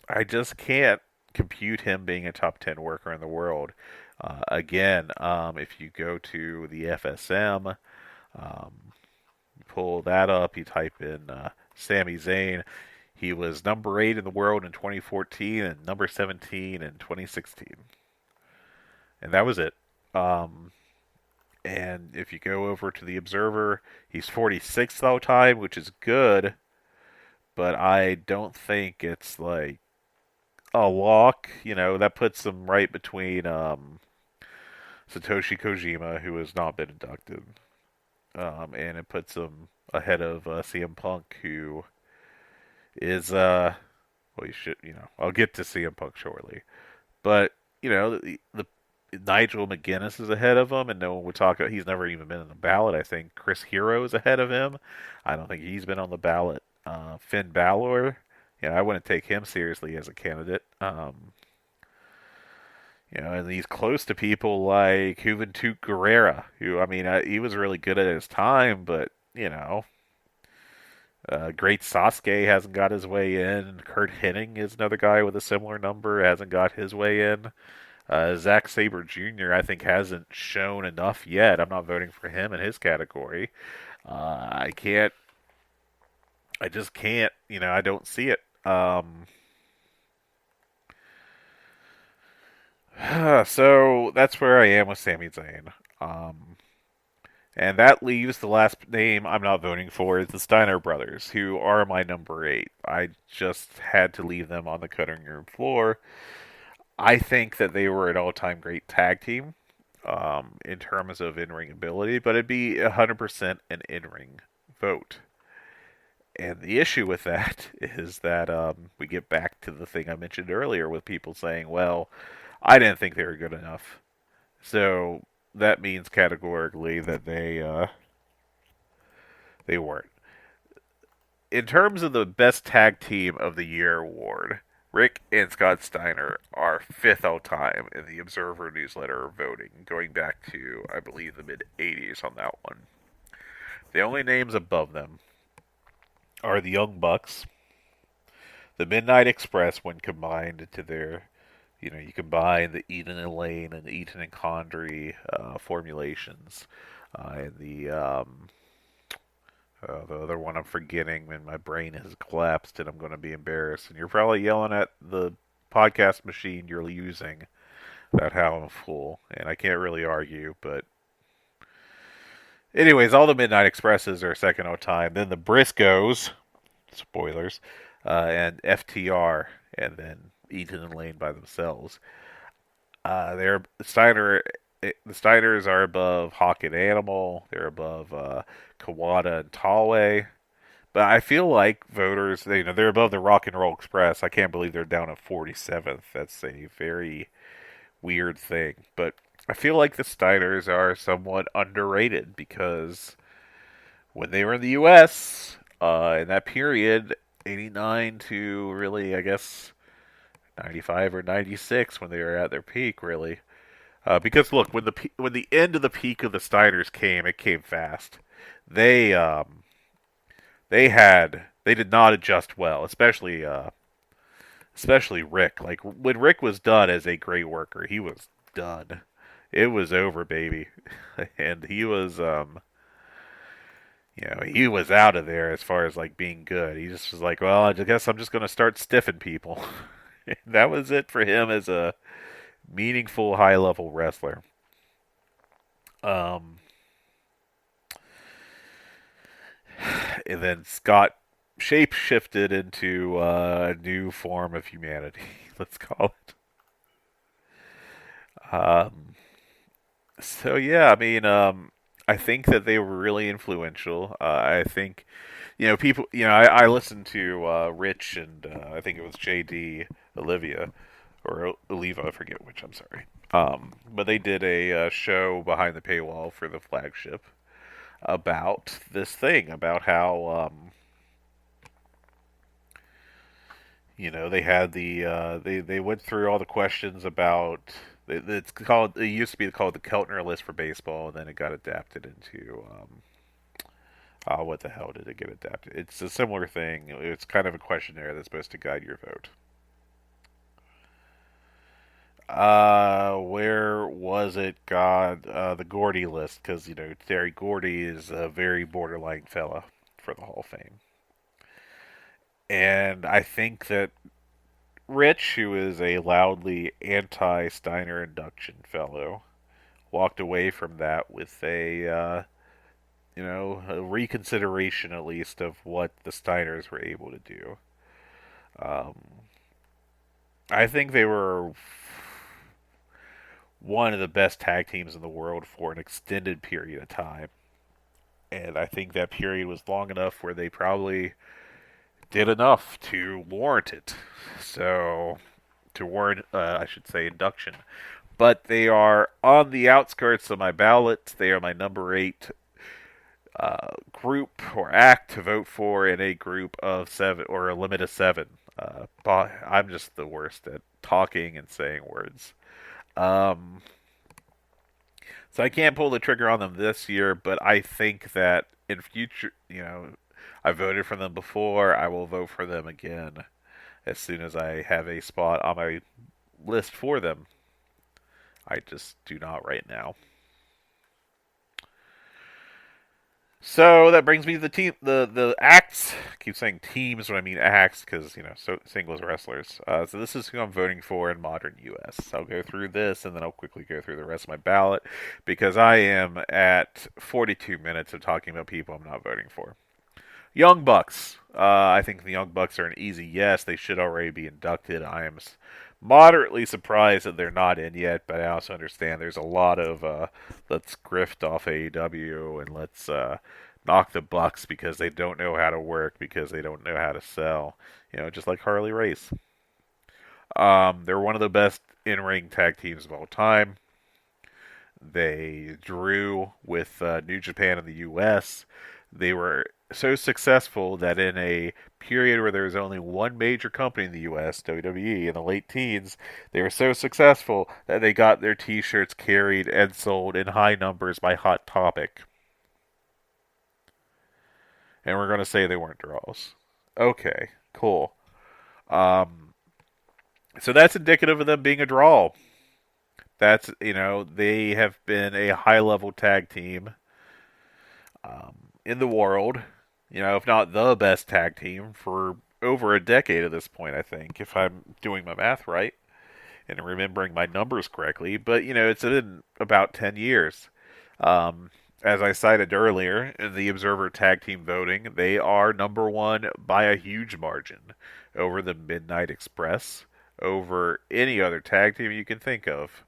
I just can't compute him being a top 10 worker in the world. Again, if you go to the FSM, um, pull that up, you type in Sami Zayn. He was number 8 in the world in 2014 and number 17 in 2016. And that was it. Um, and if you go over to the Observer, he's 46th all time, which is good, but I don't think it's like a lock. That puts him right between Satoshi Kojima, who has not been inducted, and it puts him ahead of CM Punk, who is well, you should I'll get to CM Punk shortly, but the Nigel McGuinness is ahead of him, and no one would talk about. He's never even been on the ballot. I think Chris Hero is ahead of him. I don't think he's been on the ballot. Finn Balor, I wouldn't take him seriously as a candidate. And he's close to people like Juventud Guerrera, who I mean, he was really good at his time, but Great Sasuke hasn't got his way in. Kurt Hennig is another guy with a similar number, hasn't got his way in. Zack Sabre Jr. I think hasn't shown enough yet. I'm not voting for him in his category. I can't. I just can't. I don't see it. So that's where I am with Sami Zayn. And that leaves the last name I'm not voting for is the Steiner brothers, who are my number 8. I just had to leave them on the cutting room floor. I think that they were an all-time great tag team in terms of in-ring ability, but it'd be 100% an in-ring vote. And the issue with that is that we get back to the thing I mentioned earlier with people saying, well, I didn't think they were good enough. So that means categorically that they weren't. In terms of the best tag team of the year award, Rick and Scott Steiner are fifth all time in the Observer newsletter voting, going back to, I believe, the mid 80s on that one. The only names above them are the Young Bucks, the Midnight Express when combined to their, you combine the Eden and Lane and the Eaton and Condrey formulations, and the other one I'm forgetting, and my brain has collapsed, and I'm going to be embarrassed. And you're probably yelling at the podcast machine you're using about how I'm a fool, and I can't really argue, but anyways, all the Midnight Expresses are second all time. Then the Briscoes, spoilers, and FTR, and then Eaton and Lane by themselves. They're Steiner. The Steiners are above Hawk and Animal. They're above Kawada and Talway. But I feel like voters, they're above the Rock and Roll Express. I can't believe they're down at 47th. That's a very weird thing. But I feel like the Steiners are somewhat underrated because when they were in the U.S., in that period, 89 to really, I guess, 95 or 96 when they were at their peak, really. Because look, when the end of the peak of the Steiners came, it came fast. They they did not adjust well, especially Rick. Like when Rick was done as a great worker, he was done. It was over, baby, and he was he was out of there as far as like being good. He just was like, well, I guess I'm just gonna start stiffing people. That was it for him as a meaningful high level wrestler. Um, and then Scott shape shifted into a new form of humanity. Let's call it. Um, so yeah, I mean, I think that they were really influential. I think, people. I listened to Rich and I think it was JD Olivia or Oliva, I forget which. I'm sorry. But they did a show behind the paywall for the flagship about this thing, about how they had they went through all the questions about it's called it used to be called the Keltner list for baseball, and then it got adapted into what the hell did it get adapted? It's a similar thing. It's kind of a questionnaire that's supposed to guide your vote. Where was it? God, the Gordy list, because Terry Gordy is a very borderline fella for the Hall of Fame, and I think that Rich, who is a loudly anti-Steiner induction fellow, walked away from that with a reconsideration at least of what the Steiners were able to do. Um, I think they were one of the best tag teams in the world for an extended period of time. And I think that period was long enough where they probably did enough to warrant it. So, to warrant, I should say, induction. But they are on the outskirts of my ballot. They are my number 8 group or act to vote for in a group of 7 or a limit of 7. I'm just the worst at talking and saying words. Um, so I can't pull the trigger on them this year, but I think that in future, I voted for them before. I will vote for them again as soon as I have a spot on my list for them. I just do not right now. So that brings me to the team, the acts. I keep saying teams when I mean acts because singles wrestlers. So this is who I'm voting for in modern U.S. I'll go through this and then I'll quickly go through the rest of my ballot because I am at 42 minutes of talking about people I'm not voting for. Young Bucks. I think the Young Bucks are an easy yes. They should already be inducted. I am moderately surprised that they're not in yet, but I also understand there's a lot of let's grift off AEW and let's knock the Bucks because they don't know how to work, because they don't know how to sell. Just like Harley Race. They're one of the best in-ring tag teams of all time. They drew with New Japan in the U.S. They were so successful that in a period where there was only one major company in the U.S., WWE, in the late teens, they were so successful that they got their T-shirts carried and sold in high numbers by Hot Topic. And we're going to say they weren't draws. Okay, cool. Um, so that's indicative of them being a draw. That's, they have been a high-level tag team in the world, if not the best tag team for over a decade at this point, I think, if I'm doing my math right and remembering my numbers correctly. But, it's been about 10 years. Um, as I cited earlier in the Observer Tag Team voting, they are number one by a huge margin over the Midnight Express, over any other tag team you can think of.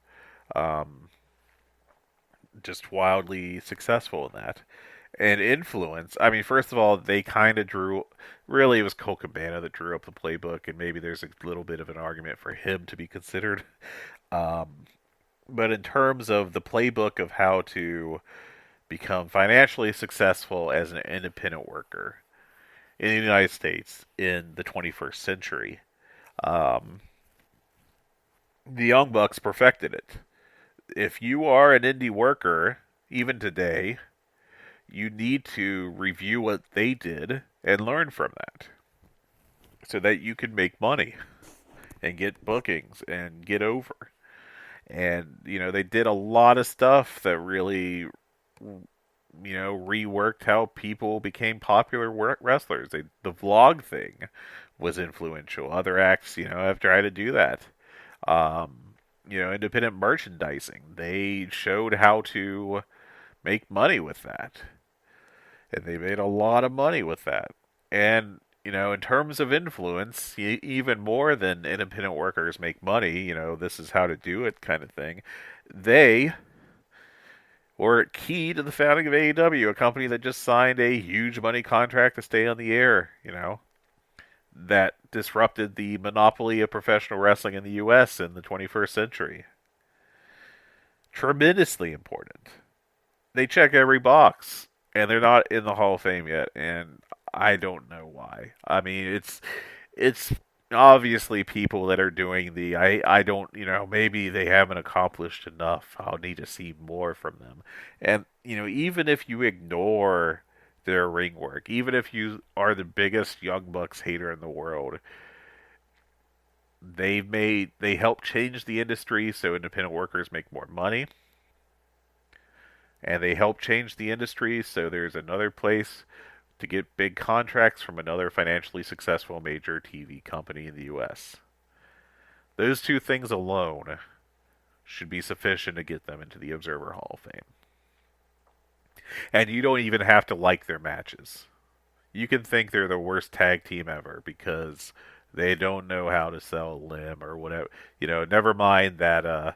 Um, just wildly successful in that. And influence, I mean, first of all, they kind of drew, really, it was Cole Cabana that drew up the playbook, and maybe there's a little bit of an argument for him to be considered. Um, but in terms of the playbook of how to become financially successful as an independent worker in the United States in the 21st century, um, the Young Bucks perfected it. If you are an indie worker, even today, you need to review what they did and learn from that so that you can make money and get bookings and get over. And, they did a lot of stuff that really, reworked how people became popular wrestlers. The vlog thing was influential. Other acts, have tried to do that. Independent merchandising. They showed how to make money with that. And they made a lot of money with that. And, in terms of influence, even more than independent workers make money, this is how to do it kind of thing, they were key to the founding of AEW, a company that just signed a huge money contract to stay on the air, that disrupted the monopoly of professional wrestling in the U.S. in the 21st century. Tremendously important. They check every box, and they're not in the Hall of Fame yet, and I don't know why. I mean, it's obviously people that are doing I don't, maybe they haven't accomplished enough. I'll need to see more from them. And, even if you ignore their ring work, even if you are the biggest Young Bucks hater in the world, they help change the industry so independent workers make more money. And they help change the industry so there's another place to get big contracts from another financially successful major TV company in the U.S. Those two things alone should be sufficient to get them into the Observer Hall of Fame. And you don't even have to like their matches. You can think they're the worst tag team ever because they don't know how to sell a limb or whatever. Never mind that I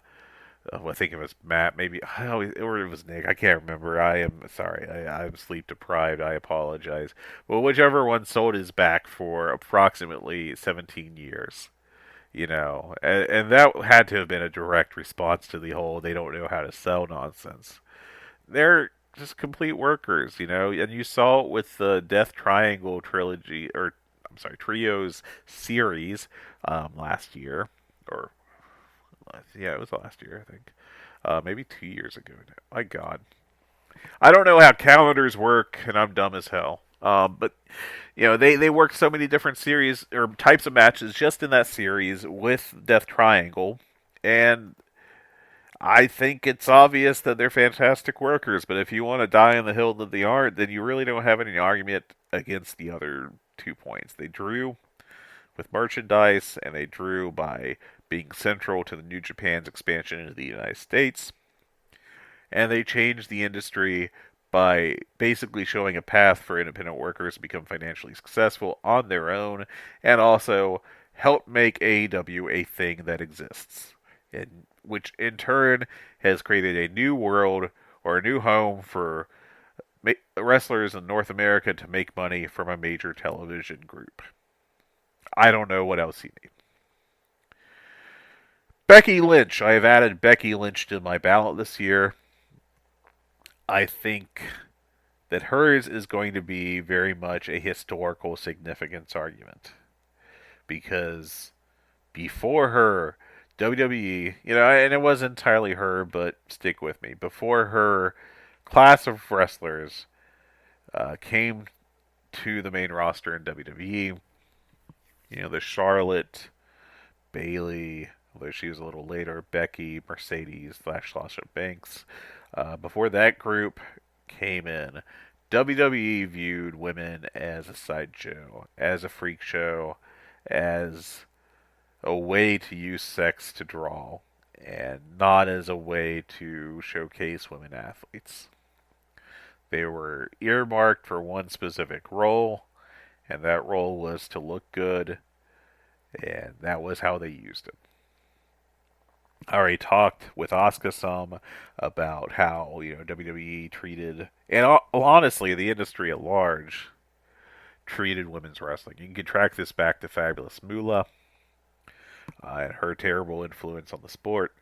think it was Matt, maybe, or it was Nick. I can't remember. I am sorry. I'm sleep deprived. I apologize. Well, whichever one sold his back for approximately 17 years, and that had to have been a direct response to the whole "they don't know how to sell" nonsense. They're just complete workers, and you saw it with the Death Triangle trilogy, or I'm sorry, trios series last year, or yeah, it was last year, I think. Maybe 2 years ago now. My God. I don't know how calendars work, and I'm dumb as hell. But, they worked so many different series, or types of matches just in that series with Death Triangle. And I think it's obvious that they're fantastic workers, but if you want to die on the hill that they aren't, then you really don't have any argument against the other 2 points. They drew with merchandise, and they drew by being central to the New Japan's expansion into the United States. And they changed the industry by basically showing a path for independent workers to become financially successful on their own, and also help make AEW a thing that exists, and which in turn has created a new world or a new home for wrestlers in North America to make money from a major television group. I don't know what else you need. Becky Lynch. I have added Becky Lynch to my ballot this year. I think that hers is going to be very much a historical significance argument. Because before her, WWE, and it wasn't entirely her, but stick with me. Before her, class of wrestlers came to the main roster in WWE. The Charlotte, Bailey, although she was a little later, Becky, Mercedes, Sasha Banks. Before that group came in, WWE viewed women as a sideshow, as a freak show, as a way to use sex to draw, and not as a way to showcase women athletes. They were earmarked for one specific role, and that role was to look good, and that was how they used it. I already talked with Asuka some about how WWE treated, and honestly, the industry at large treated women's wrestling. You can track this back to Fabulous Moolah and her terrible influence on the sport,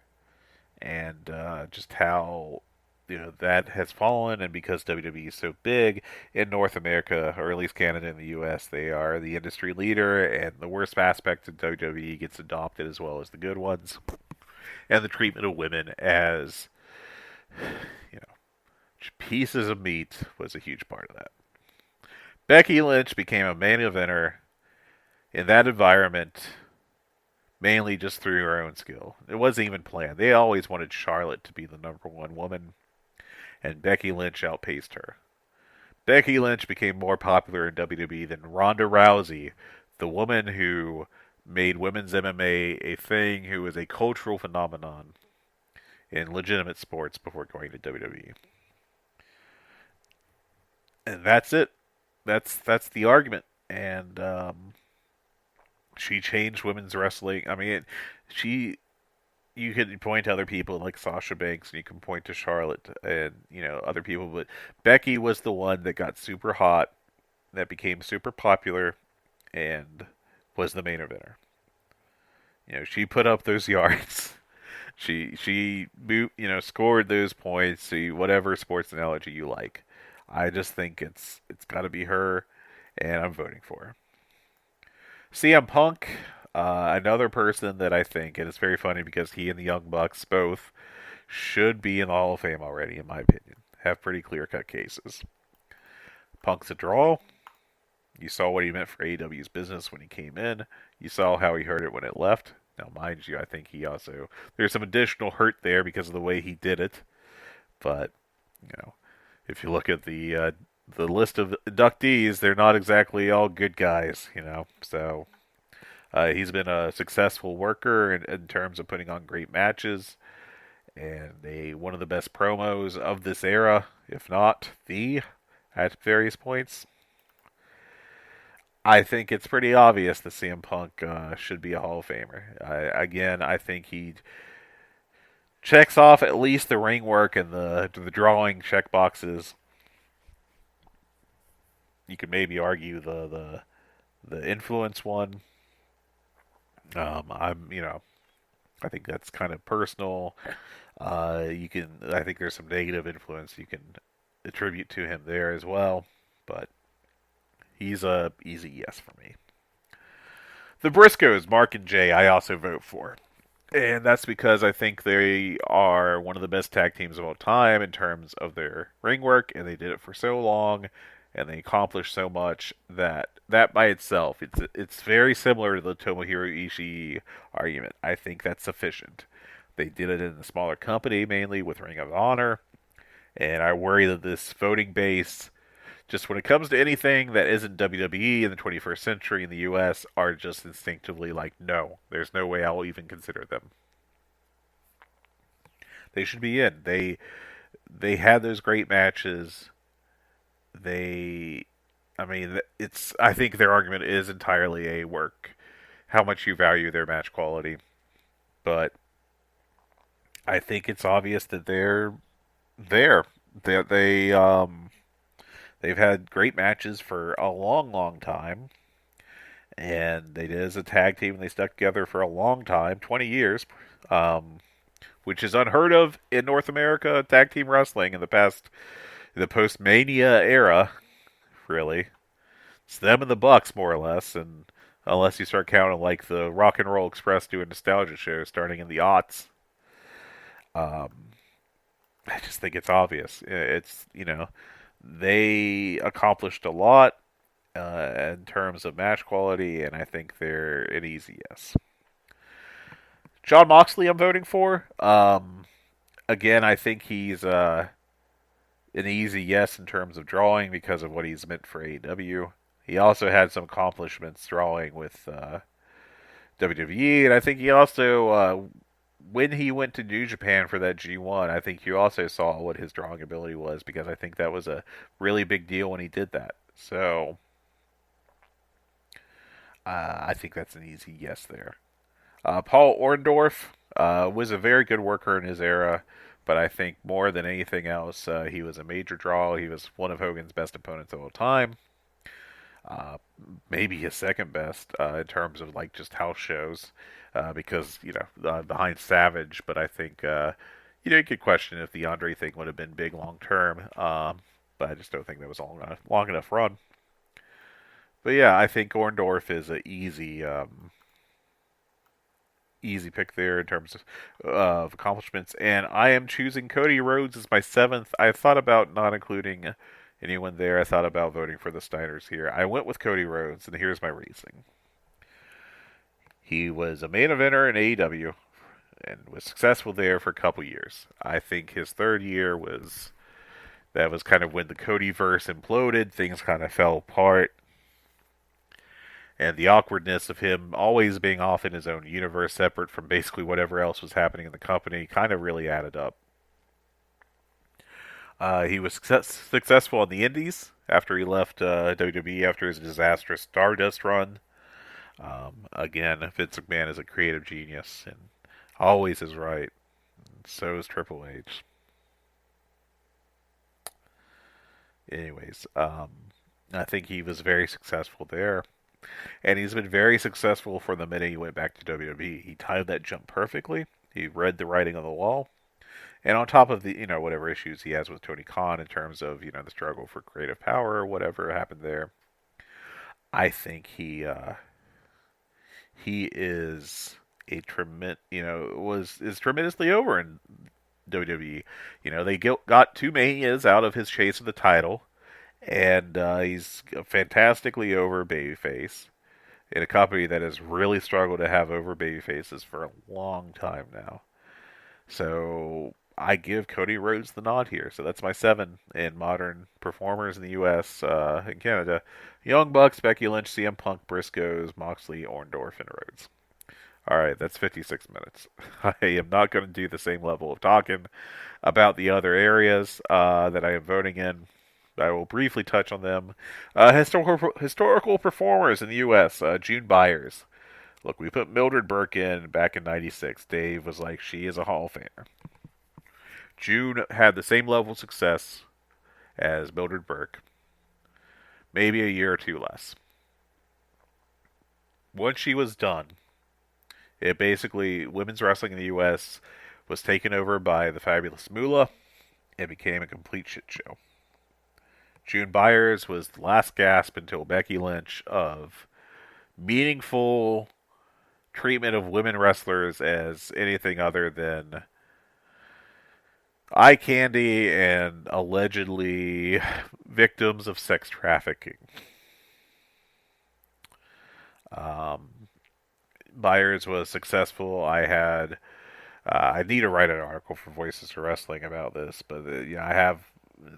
and just how that has fallen. And because WWE is so big in North America, or at least Canada and the U.S., they are the industry leader, and the worst aspect of WWE gets adopted as well as the good ones. And the treatment of women as pieces of meat was a huge part of that. Becky Lynch became a main eventer in that environment mainly just through her own skill. It wasn't even planned. They always wanted Charlotte to be the number one woman, and Becky Lynch outpaced her. Becky Lynch became more popular in WWE than Ronda Rousey, the woman who made women's MMA a thing, who was a cultural phenomenon in legitimate sports before going to WWE. And that's it. That's the argument. And she changed women's wrestling. I mean, you can point to other people like Sasha Banks, and you can point to Charlotte and other people, but Becky was the one that got super hot, that became super popular, and was the main eventer. She put up those yards. She scored those points. Whatever sports analogy you like. I just think it's got to be her, and I'm voting for her. CM Punk, another person that I think, and it's very funny because he and the Young Bucks both should be in the Hall of Fame already, in my opinion. Have pretty clear-cut cases. Punk's a draw. You saw what he meant for AEW's business when he came in. You saw how he hurt it when it left. Now, mind you, I think there's some additional hurt there because of the way he did it. But, if you look at the list of inductees, they're not exactly all good guys, So he's been a successful worker in terms of putting on great matches, and one of the best promos of this era, if not at various points. I think it's pretty obvious that CM Punk should be a Hall of Famer. I think he checks off at least the ring work and the drawing check boxes. You could maybe argue the influence one. I think that's kind of personal. I think there's some negative influence you can attribute to him there as well, but he's a easy yes for me. The Briscoes, Mark and Jay, I also vote for. And that's because I think they are one of the best tag teams of all time in terms of their ring work, and they did it for so long, and they accomplished so much that by itself, it's very similar to the Tomohiro Ishii argument. I think that's sufficient. They did it in a smaller company, mainly with Ring of Honor, and I worry that this voting base, just when it comes to anything that isn't WWE in the 21st century in the U.S., are just instinctively like, no, there's no way I'll even consider them. They should be in. They had those great matches. I think their argument is entirely a work, how much you value their match quality. But I think it's obvious that they're there. They've had great matches for a long, long time. And they did as a tag team, and they stuck together for a long time, 20 years, which is unheard of in North America tag team wrestling in the past the post-Mania era, really. It's them and the Bucks, more or less, and unless you start counting like the Rock and Roll Express doing nostalgia shows starting in the aughts, um, I just think it's obvious. It's, they accomplished a lot in terms of match quality, and I think they're an easy yes. John Moxley, I'm voting for. Again, I think he's an easy yes in terms of drawing because of what he's meant for AEW. He also had some accomplishments drawing with WWE, and I think he also, when he went to New Japan for that G1, I think you also saw what his drawing ability was because I think that was a really big deal when he did that. So I think that's an easy yes there. Paul Orndorff was a very good worker in his era, but I think more than anything else, he was a major draw. He was one of Hogan's best opponents of all time. Uh, Maybe his second best in terms of like just house shows, because behind Savage. But I think you could question if the Andre thing would have been big long term. But I just don't think that was long enough run. But yeah, I think Orndorff is an easy pick there in terms of accomplishments. And I am choosing Cody Rhodes as my seventh. I thought about not including anyone there. I thought about voting for the Steiners here. I went with Cody Rhodes, and here's my reasoning. He was a main eventer in AEW and was successful there for a couple years. I think his third year was kind of when the Codyverse imploded. Things kind of fell apart. And the awkwardness of him always being off in his own universe, separate from basically whatever else was happening in the company, kind of really added up. He was successful on the Indies after he left WWE after his disastrous Stardust run. Again, Vince McMahon is a creative genius and always is right. So is Triple H. Anyways, I think he was very successful there. And he's been very successful from the minute he went back to WWE. He timed that jump perfectly. He read the writing on the wall. And on top of the, whatever issues he has with Tony Khan in terms of, the struggle for creative power or whatever happened there, I think he is a is tremendously over in WWE. They got 2 Manias out of his chase of the title, and he's a fantastically over babyface in a company that has really struggled to have over babyfaces for a long time now. So I give Cody Rhodes the nod here. So that's my 7 in modern performers in the U.S. And Canada. Young Bucks, Becky Lynch, CM Punk, Briscoes, Moxley, Orndorff, and Rhodes. All right, that's 56 minutes. I am not going to do the same level of talking about the other areas that I am voting in. I will briefly touch on them. Historical performers in the U.S. June Byers. Look, we put Mildred Burke in back in '96. Dave was like, she is a Hall of Famer. June had the same level of success as Mildred Burke, maybe a year or two less. Once she was done, it basically, women's wrestling in the U.S. was taken over by the fabulous Moolah and became a complete shit show. June Byers was the last gasp until Becky Lynch of meaningful treatment of women wrestlers as anything other than eye candy and allegedly victims of sex trafficking. Byers was successful. I need to write an article for Voices for Wrestling about this, but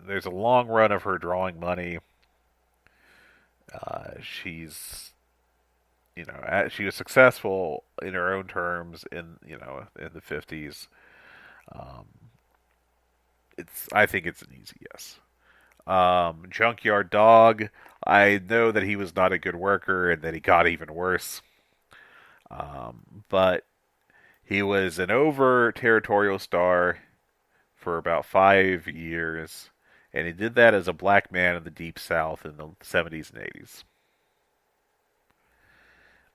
there's a long run of her drawing money. She's she was successful in her own terms in the 50s. I think it's an easy yes. Junkyard Dog. I know that he was not a good worker and that he got even worse. But he was an over territorial star for about 5 years, and he did that as a black man in the Deep South in the 70s and 80s.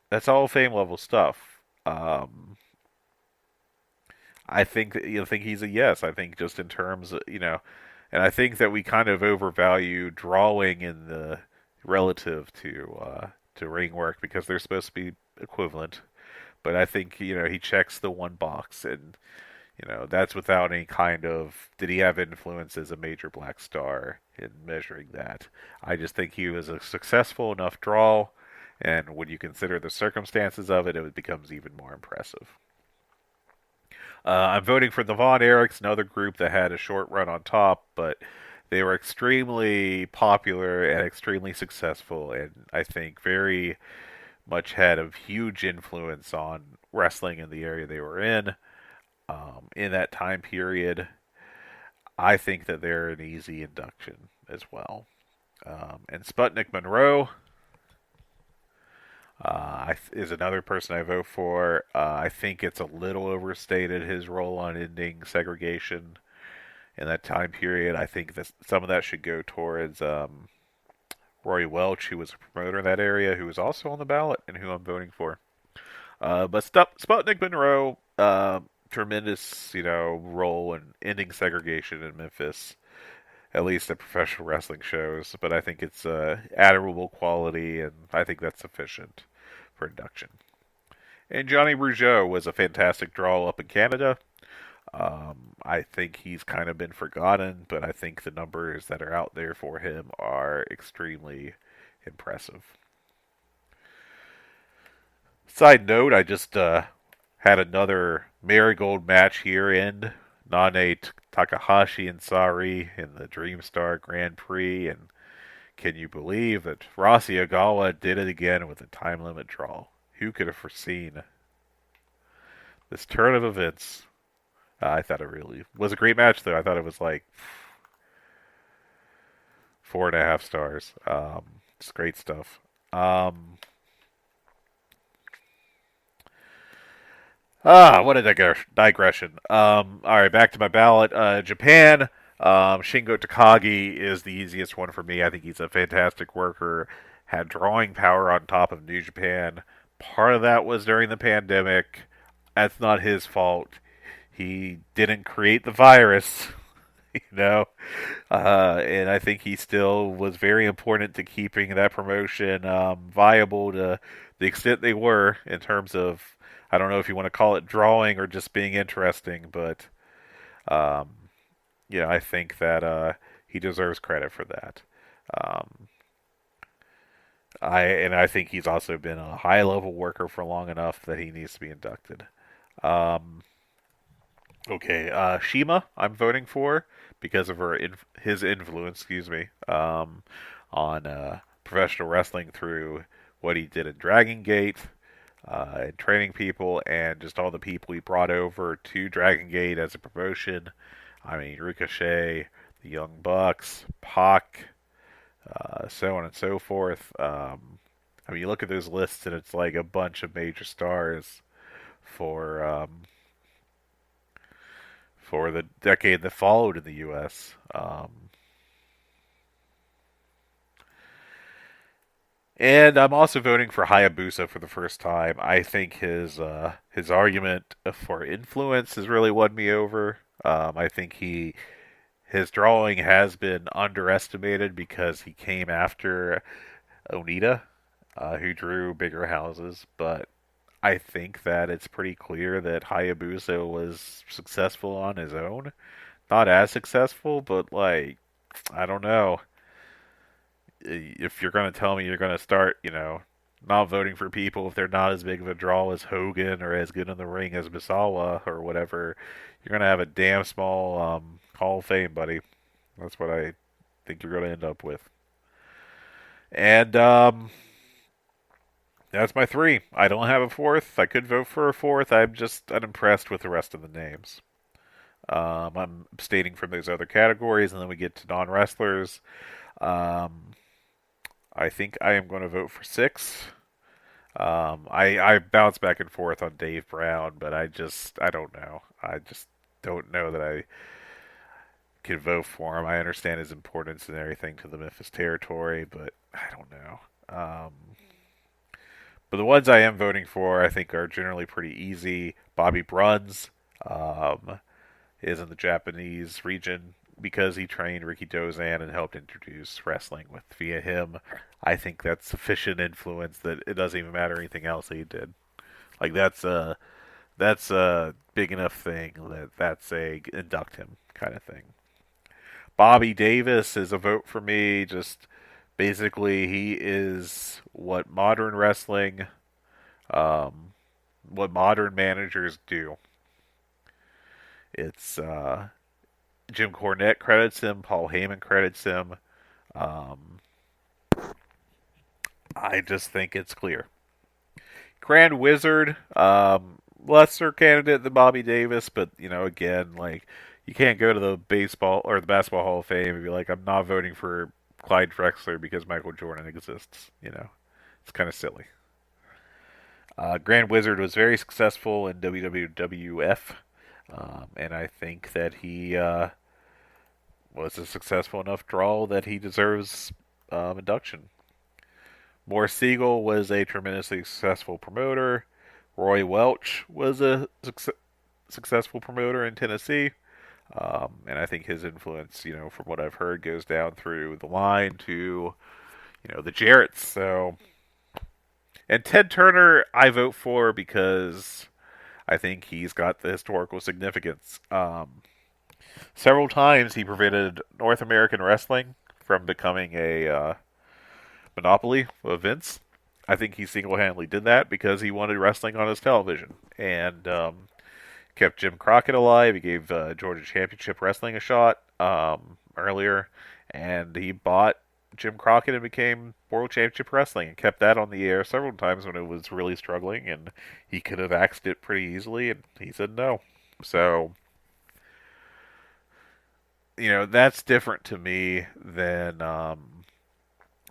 That's Hall of Fame level stuff. I think he's a yes. I think just in terms of, And I think that we kind of overvalue drawing in the relative to ring work because they're supposed to be equivalent. But I think he checks the one box, and that's without any kind of did he have influence as a major black star in measuring that. I just think he was a successful enough draw, and when you consider the circumstances of it, it becomes even more impressive. I'm voting for the Von Erichs, another group that had a short run on top, but they were extremely popular and extremely successful, and I think very much had a huge influence on wrestling in the area they were in that time period. I think that they're an easy induction as well. And Sputnik Monroe is another person I vote for. I think it's a little overstated his role on ending segregation in that time period. I think that some of that should go towards Roy Welch, who was a promoter in that area, who was also on the ballot and who I'm voting for. But Sputnik Monroe, tremendous, role in ending segregation in Memphis, at least at professional wrestling shows. But I think it's admirable quality, and I think that's sufficient for induction. And Johnny Rougeau was a fantastic draw up in Canada. I think he's kind of been forgotten, but I think the numbers that are out there for him are extremely impressive. Side note, I just had another Marigold match here in Nane Takahashi and Sari in the Dreamstar Grand Prix, and can you believe that Rossi Ogawa did it again with a time limit draw? Who could have foreseen this turn of events? I thought it really was a great match, though. I thought it was like 4.5 stars. It's great stuff. What a digression. All right, back to my ballot. Japan. Shingo Takagi is the easiest one for me. I think he's a fantastic worker. Had drawing power on top of New Japan. Part of that was during the pandemic. That's not his fault. He didn't create the virus, and I think he still was very important to keeping that promotion viable to the extent they were in terms of, I don't know if you want to call it drawing or just being interesting, but I think that he deserves credit for that. I think he's also been a high level worker for long enough that he needs to be inducted. Okay, Shima, I'm voting for because of his influence, on professional wrestling through what he did in Dragon Gate, and training people, and just all the people he brought over to Dragon Gate as a promotion. I mean, Ricochet, the Young Bucks, Pac, so on and so forth. You look at those lists, and it's like a bunch of major stars for the decade that followed in the U.S. And I'm also voting for Hayabusa for the first time. I think his argument for influence has really won me over. I think his drawing has been underestimated because he came after Onita, who drew bigger houses, but I think that it's pretty clear that Hayabusa was successful on his own. Not as successful, but I don't know. If you're going to tell me you're going to start, not voting for people if they're not as big of a draw as Hogan or as good in the ring as Misawa or whatever, you're going to have a damn small Hall of Fame, buddy. That's what I think you're going to end up with. And that's my 3. I don't have a 4th. I could vote for a 4th. I'm just unimpressed with the rest of the names. I'm abstaining from those other categories, and then we get to non-wrestlers. I think I am going to vote for 6. I bounce back and forth on Dave Brown, but I don't know. I just don't know that I can vote for him. I understand his importance and everything to the Memphis territory, but I don't know. But the ones I am voting for, I think, are generally pretty easy. Bobby Bruns is in the Japanese region, because he trained Ricky Dozan and helped introduce wrestling via him, I think that's sufficient influence that it doesn't even matter anything else that he did. Like that's a big enough thing that's a induct him kind of thing. Bobby Davis is a vote for me. Just basically, he is um, what modern managers do. It's Jim Cornette credits him, Paul Heyman credits him. Um, I just think it's clear. Grand Wizard, lesser candidate than Bobby Davis, but again, like you can't go to the baseball or the basketball Hall of Fame and be like, I'm not voting for Clyde Drexler because Michael Jordan exists. It's kind of silly. Grand Wizard was very successful in WWF, and I think that he was a successful enough draw that he deserves induction. Morris Siegel was a tremendously successful promoter. Roy Welch was a successful promoter in Tennessee. And I think his influence, from what I've heard, goes down through the line to, the Jarretts. So, and Ted Turner, I vote for because I think he's got the historical significance. Several times he prevented North American wrestling from becoming a monopoly of Vince. I think he single-handedly did that because he wanted wrestling on his television and kept Jim Crockett alive. He gave Georgia Championship Wrestling a shot earlier, and he bought Jim Crockett and became World Championship Wrestling and kept that on the air several times when it was really struggling, and he could have axed it pretty easily, and he said no. So, that's different to me than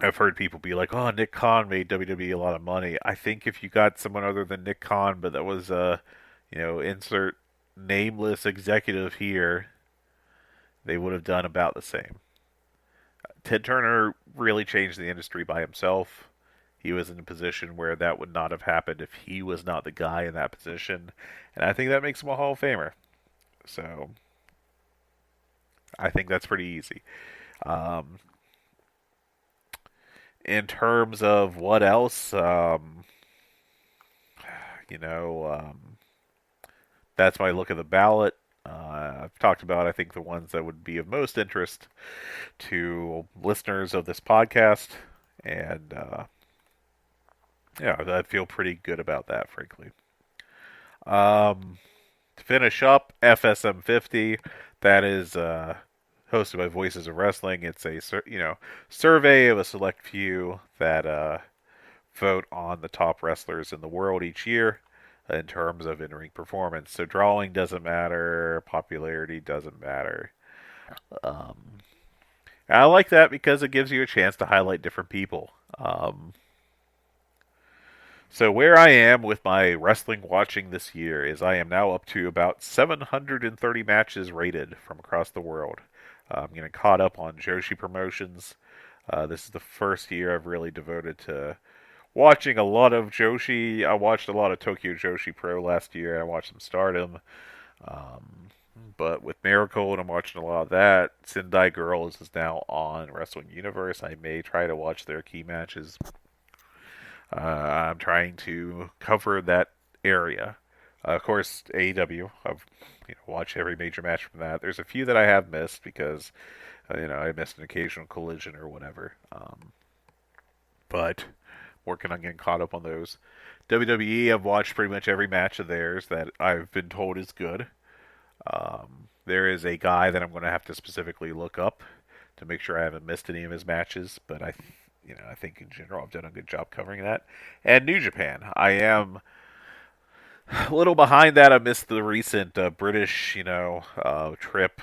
I've heard people be like, "Oh, Nick Khan made WWE a lot of money." I think if you got someone other than Nick Khan, but that was insert nameless executive here, they would have done about the same. Ted Turner really changed the industry by himself. He was in a position where that would not have happened if he was not the guy in that position, and I think that makes him a Hall of Famer. So, I think that's pretty easy. Um, in terms of what else, you know, that's my look at the ballot. I've talked about, I think, the ones that would be of most interest to listeners of this podcast, and yeah, I feel pretty good about that, frankly. To finish up, FSM 50, that is hosted by Voices of Wrestling. It's a survey of a select few that vote on the top wrestlers in the world each year in terms of in-ring performance. So drawing doesn't matter, popularity doesn't matter. Um, I like that because it gives you a chance to highlight different people. So where I am with my wrestling watching this year is I am now up to about 730 matches rated from across the world. I'm getting caught up on Joshi promotions. This is the first year I've really devoted to watching a lot of Joshi. I watched a lot of Tokyo Joshi Pro last year. I watched some Stardom. But with Miracle, and I'm watching a lot of that. Sendai Girls is now on Wrestling Universe. I may try to watch their key matches. I'm trying to cover that area. Of course, AEW. I've watched every major match from that. There's a few that I have missed because I missed an occasional collision or whatever. But working on getting caught up on those. WWE, I've watched pretty much every match of theirs that I've been told is good. There is a guy that I'm going to have to specifically look up to make sure I haven't missed any of his matches, but I think in general I've done a good job covering that. And New Japan, I am a little behind that. I missed the recent British, trip,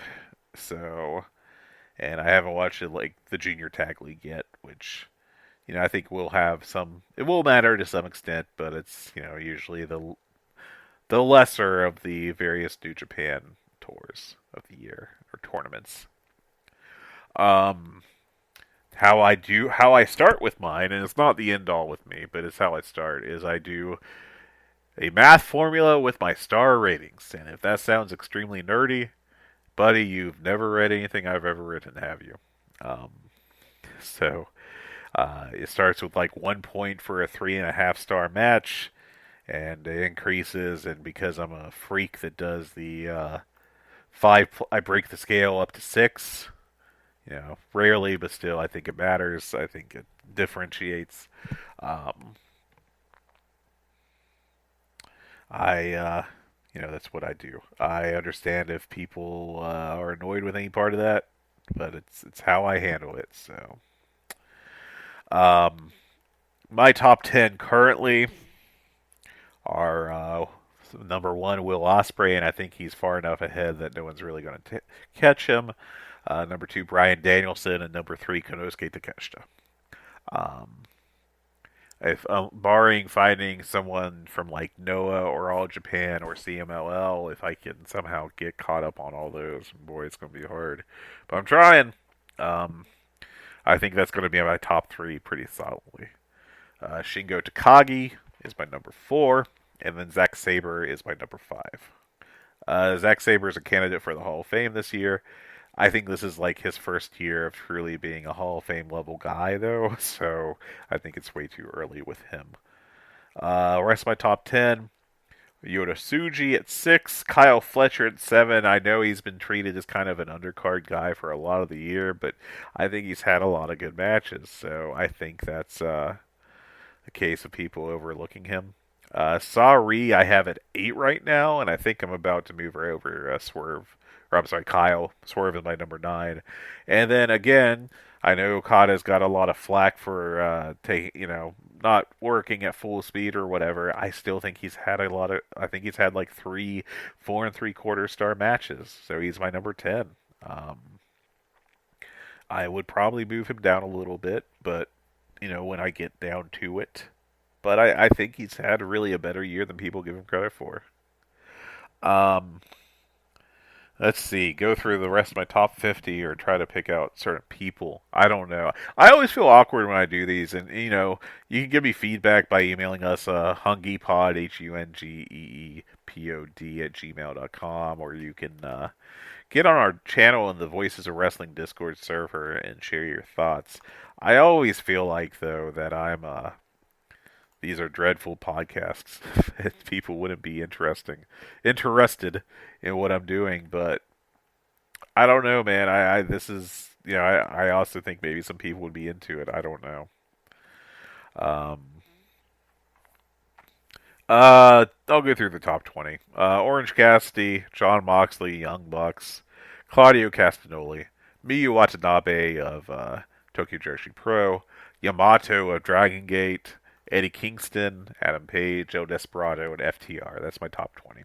so, and I haven't watched it like the Junior Tag League yet, which I think will have some. It will matter to some extent, but it's usually the lesser of the various New Japan tours of the year or tournaments. How I start with mine, and it's not the end all with me, but it's how I start, is I do a math formula with my star ratings. And if that sounds extremely nerdy, buddy, you've never read anything I've ever written, have you? Um, so it starts with like 1 point for a 3.5 star match, and it increases. And because I'm a freak that does the five, I break the scale up to 6. Rarely, but still, I think it matters. I think it differentiates. Um, that's what I do. I understand if people are annoyed with any part of that, but it's how I handle it. So, um, my top 10 currently are number one, Will Ospreay, and I think he's far enough ahead that no one's really going to catch him. Number two, Bryan Danielson, and number three, Konosuke Takeshita. Um, if barring finding someone from like Noah or All Japan or CMLL, if I can somehow get caught up on all those, boy, it's going to be hard. But I'm trying. Um, I think that's going to be my top three pretty solidly. Shingo Takagi is my number 4, and then Zack Sabre is my number 5. Zack Sabre is a candidate for the Hall of Fame this year. I think this is like his first year of truly being a Hall of Fame level guy, though, so I think it's way too early with him. Rest of my top 10, Yota Tsuji at 6, Kyle Fletcher at 7. I know he's been treated as kind of an undercard guy for a lot of the year, but I think he's had a lot of good matches, so I think that's a case of people overlooking him. Sari, I have at 8 right now, and I think I'm about to move her over Swerve. Or I'm sorry, Kyle. Swerve is my number 9. And then again, I know Okada's got a lot of flack for not working at full speed or whatever. I still think he's had I think he's had like 3 4 3/4 star matches. So he's my number 10. I would probably move him down a little bit, but when I get down to it. But I think he's had really a better year than people give him credit for. Um, let's see. Go through the rest of my top 50 or try to pick out certain people. I don't know. I always feel awkward when I do these. And, you can give me feedback by emailing us hungeepod, HUNGEEPOD @gmail.com. Or you can get on our channel in the Voices of Wrestling Discord server and share your thoughts. I always feel like, though, that these are dreadful podcasts. People wouldn't be interested in what I'm doing, but I don't know, man. This is I also think maybe some people would be into it. I don't know. Um, I'll go through the top 20. Orange Cassidy, John Moxley, Young Bucks, Claudio Castagnoli, Miyu Watanabe of Tokyo Joshi Pro, Yamato of Dragon Gate, Eddie Kingston, Adam Page, El Desperado, and FTR. That's my top 20.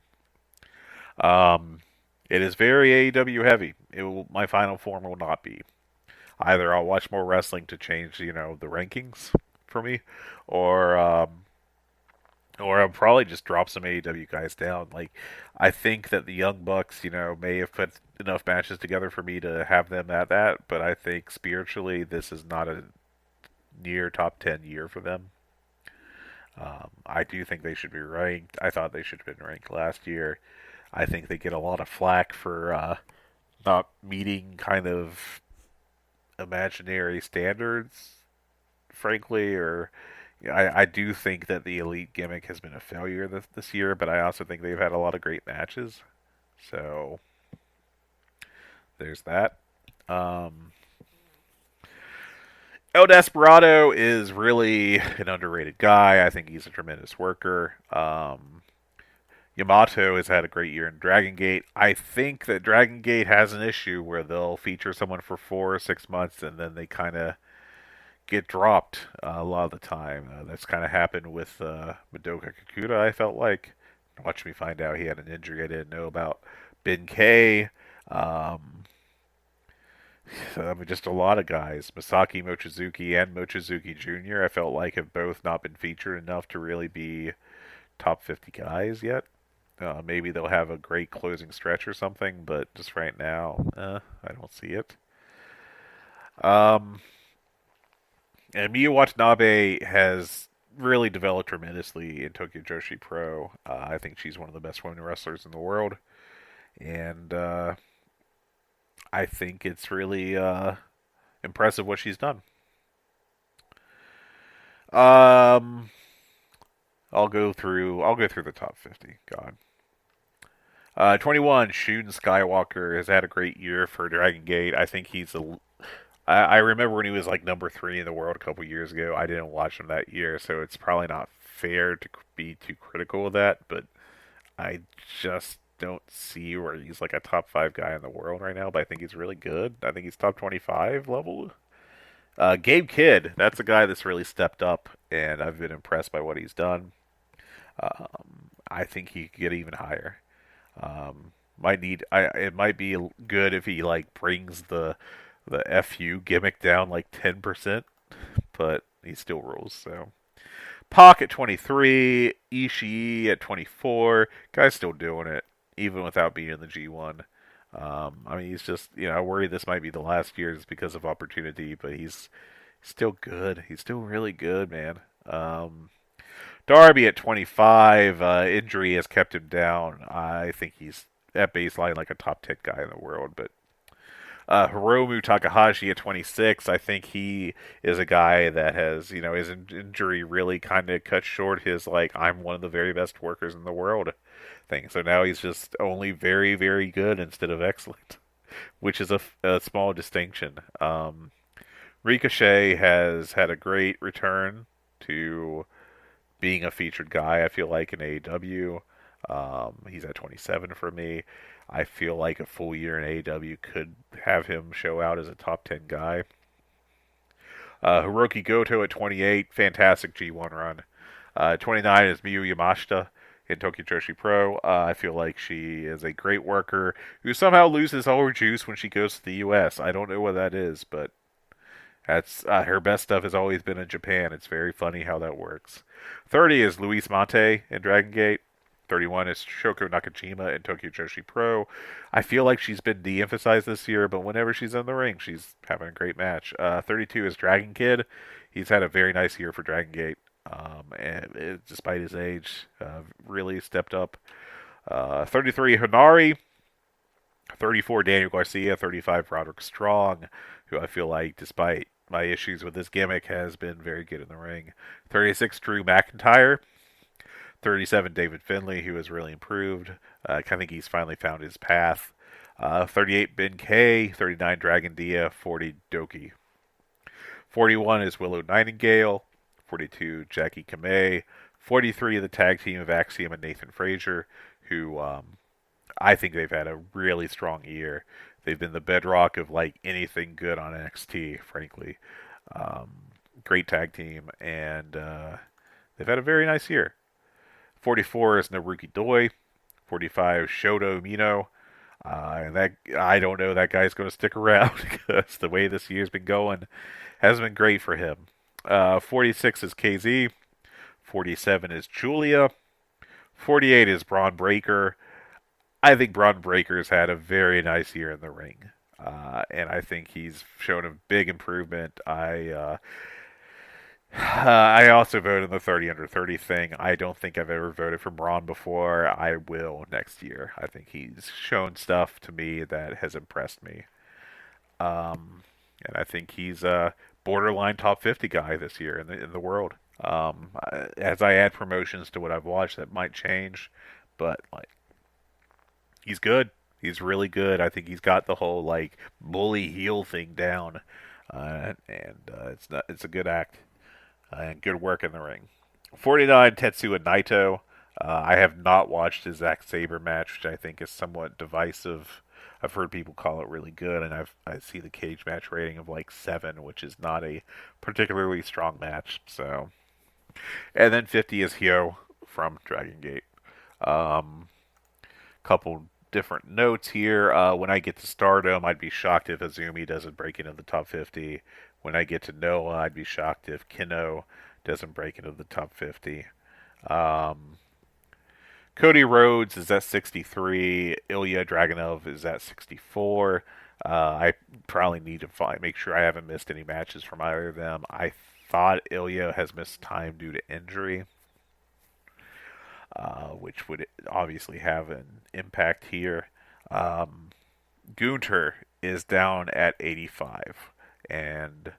It is very AEW heavy. My final form will not be. Either I'll watch more wrestling to change, the rankings for me, or I'll probably just drop some AEW guys down. Like, I think that the Young Bucks, may have put enough matches together for me to have them at that, but I think spiritually this is not a near top 10 year for them. I do think they should be ranked. I thought they should have been ranked last year. I think they get a lot of flack for not meeting kind of imaginary standards, frankly, or I do think that the Elite gimmick has been a failure this year, but I also think they've had a lot of great matches. So there's that. El Desperado is really an underrated guy. I think he's a tremendous worker. Yamato has had a great year in Dragon Gate. I think that Dragon Gate has an issue where they'll feature someone for 4 or 6 months and then they kind of get dropped a lot of the time. That's kind of happened with Madoka Kakuta, I felt like. Watch me find out he had an injury I didn't know about. Ben K. Just a lot of guys. Masaki Mochizuki and Mochizuki Jr. I felt like have both not been featured enough to really be top 50 guys yet. Maybe they'll have a great closing stretch or something, but just right now, I don't see it. And Miyu Watanabe has really developed tremendously in Tokyo Joshi Pro. I think she's one of the best women wrestlers in the world. And I think it's really impressive what she's done. Um, I'll go through the top 50. God. 21, Shun Skywalker has had a great year for Dragon Gate. I think I remember when he was like number 3 in the world a couple years ago. I didn't watch him that year, so it's probably not fair to be too critical of that, but I just don't see where he's like a top 5 guy in the world right now, but I think he's really good. I think he's top 25 level. Gabe Kidd, that's a guy that's really stepped up, and I've been impressed by what he's done. I think he could get even higher. It might be good if he like brings the FU gimmick down like 10%, but he still rules. So Pac at 23, Ishii at 24, guy's still doing it even without being in the G1. I mean, he's just, I worry this might be the last year just because of opportunity, but he's still good. He's still really good, man. Darby at 25, injury has kept him down. I think he's at baseline like a top 10 guy in the world, but Hiromu Takahashi at 26, I think he is a guy that has, his injury really kind of cut short his, like, I'm one of the very best workers in the world thing. So now he's just only very, very good instead of excellent, which is a small distinction. Ricochet has had a great return to being a featured guy, I feel like, in AEW. He's at 27 for me. I feel like a full year in AEW could have him show out as a top 10 guy. Hiroki Goto at 28, fantastic G1 run. 29 is Miyu Yamashita in Tokyo Joshi Pro. I feel like she is a great worker who somehow loses all her juice when she goes to the US. I don't know what that is, but that's her best stuff has always been in Japan. It's very funny how that works. 30 is Luis Mate in Dragon Gate. 31 is Shoko Nakajima in Tokyo Joshi Pro. I feel like she's been de-emphasized this year, but whenever she's in the ring, she's having a great match. 32 is Dragon Kid. He's had a very nice year for Dragon Gate, despite his age, really stepped up. 33 Hanari. 34 Daniel Garcia. 35 Roderick Strong, who I feel like, despite my issues with this gimmick, has been very good in the ring. 36 Drew McIntyre. 37 David Finlay, who has really improved. I think he's finally found his path. 38 Ben K, 39 Dragon Dia, 40 Doki. 41 is Willow Nightingale, 42 Jackie Kamei, 43 the tag team of Axiom and Nathan Frazier, who I think they've had a really strong year. They've been the bedrock of like anything good on NXT, frankly. Great tag team, and they've had a very nice year. 44 is Naruki Doi. 45 Shoto Mino. And that I don't know that guy's going to stick around because the way this year's been going hasn't been great for him. 46 is KZ. 47 is Julia. 48 is Braun Breaker. I think Braun Breaker's had a very nice year in the ring. And I think he's shown a big improvement. I also voted in the 30 under 30 thing. I don't think I've ever voted for Braun before. I will next year. I think he's shown stuff to me that has impressed me. And I think he's a borderline top 50 guy this year in the world. As I add promotions to what I've watched, that might change, but like he's good. He's really good. I think he's got the whole like bully heel thing down, it's a good act and good work in the ring. 49 Tetsuya Naito. I have not watched his Zack Sabre match, which I think is somewhat divisive. I've heard people call it really good, and I see the cage match rating of like 7, which is not a particularly strong match. So, and then 50 is Hyo from Dragon Gate. Couple different notes here. When I get to Stardom, I'd be shocked if Azumi doesn't break into the top 50. When I get to Noah, I'd be shocked if Kino doesn't break into the top 50. Cody Rhodes is at 63. Ilya Dragunov is at 64. I probably need to make sure I haven't missed any matches from either of them. I thought Ilya has missed time due to injury, which would obviously have an impact here. Gunter is down at 85. And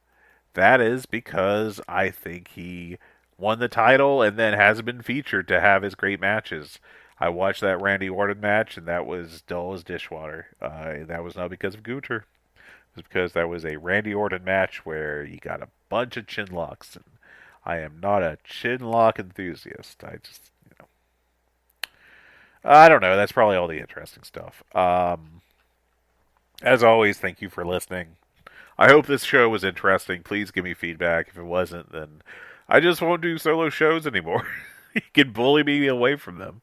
that is because I think he won the title and then hasn't been featured to have his great matches. I watched that Randy Orton match, and that was dull as dishwater. That was not because of Gunther. It was because that was a Randy Orton match where you got a bunch of chin locks. And I am not a chin lock enthusiast. I don't know. That's probably all the interesting stuff. As always, thank you for listening. I hope this show was interesting. Please give me feedback. If it wasn't, then I just won't do solo shows anymore. You can bully me away from them.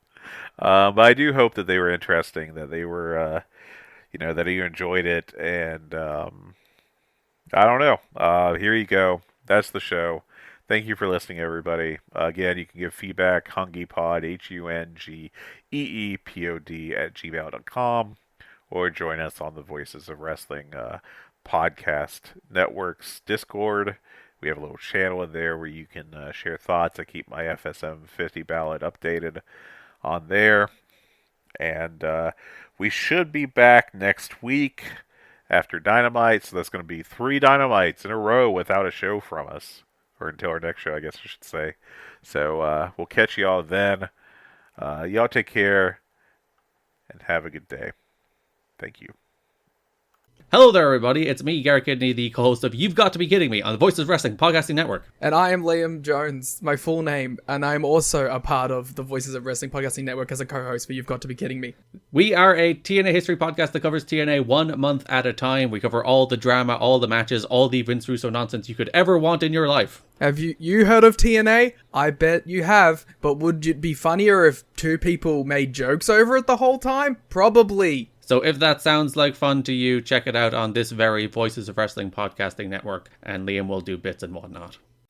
But I do hope that they were interesting, that they were, that you enjoyed it, and I don't know. Here you go. That's the show. Thank you for listening, everybody. Again, you can give feedback, HungeePod, HungeePod @gmail.com, or join us on the Voices of Wrestling podcast network's Discord. We have a little channel in there where you can share thoughts. I keep my FSM 50 ballot updated on there. And we should be back next week after Dynamite. So that's going to be 3 Dynamites in a row without a show from us. Or until our next show, I guess I should say. So we'll catch y'all then. Y'all take care and have a good day. Thank you. Hello there, everybody. It's me, Garrett Kidney, the co-host of You've Got to Be Kidding Me on the Voices of Wrestling Podcasting Network. And I am Liam Jones, my full name, and I'm also a part of the Voices of Wrestling Podcasting Network as a co-host for You've Got to Be Kidding Me. We are a TNA history podcast that covers TNA 1 month at a time. We cover all the drama, all the matches, all the Vince Russo nonsense you could ever want in your life. Have you heard of TNA? I bet you have, but would it be funnier if 2 people made jokes over it the whole time? Probably. So if that sounds like fun to you, check it out on this very Voices of Wrestling Podcasting Network, and Liam will do bits and whatnot.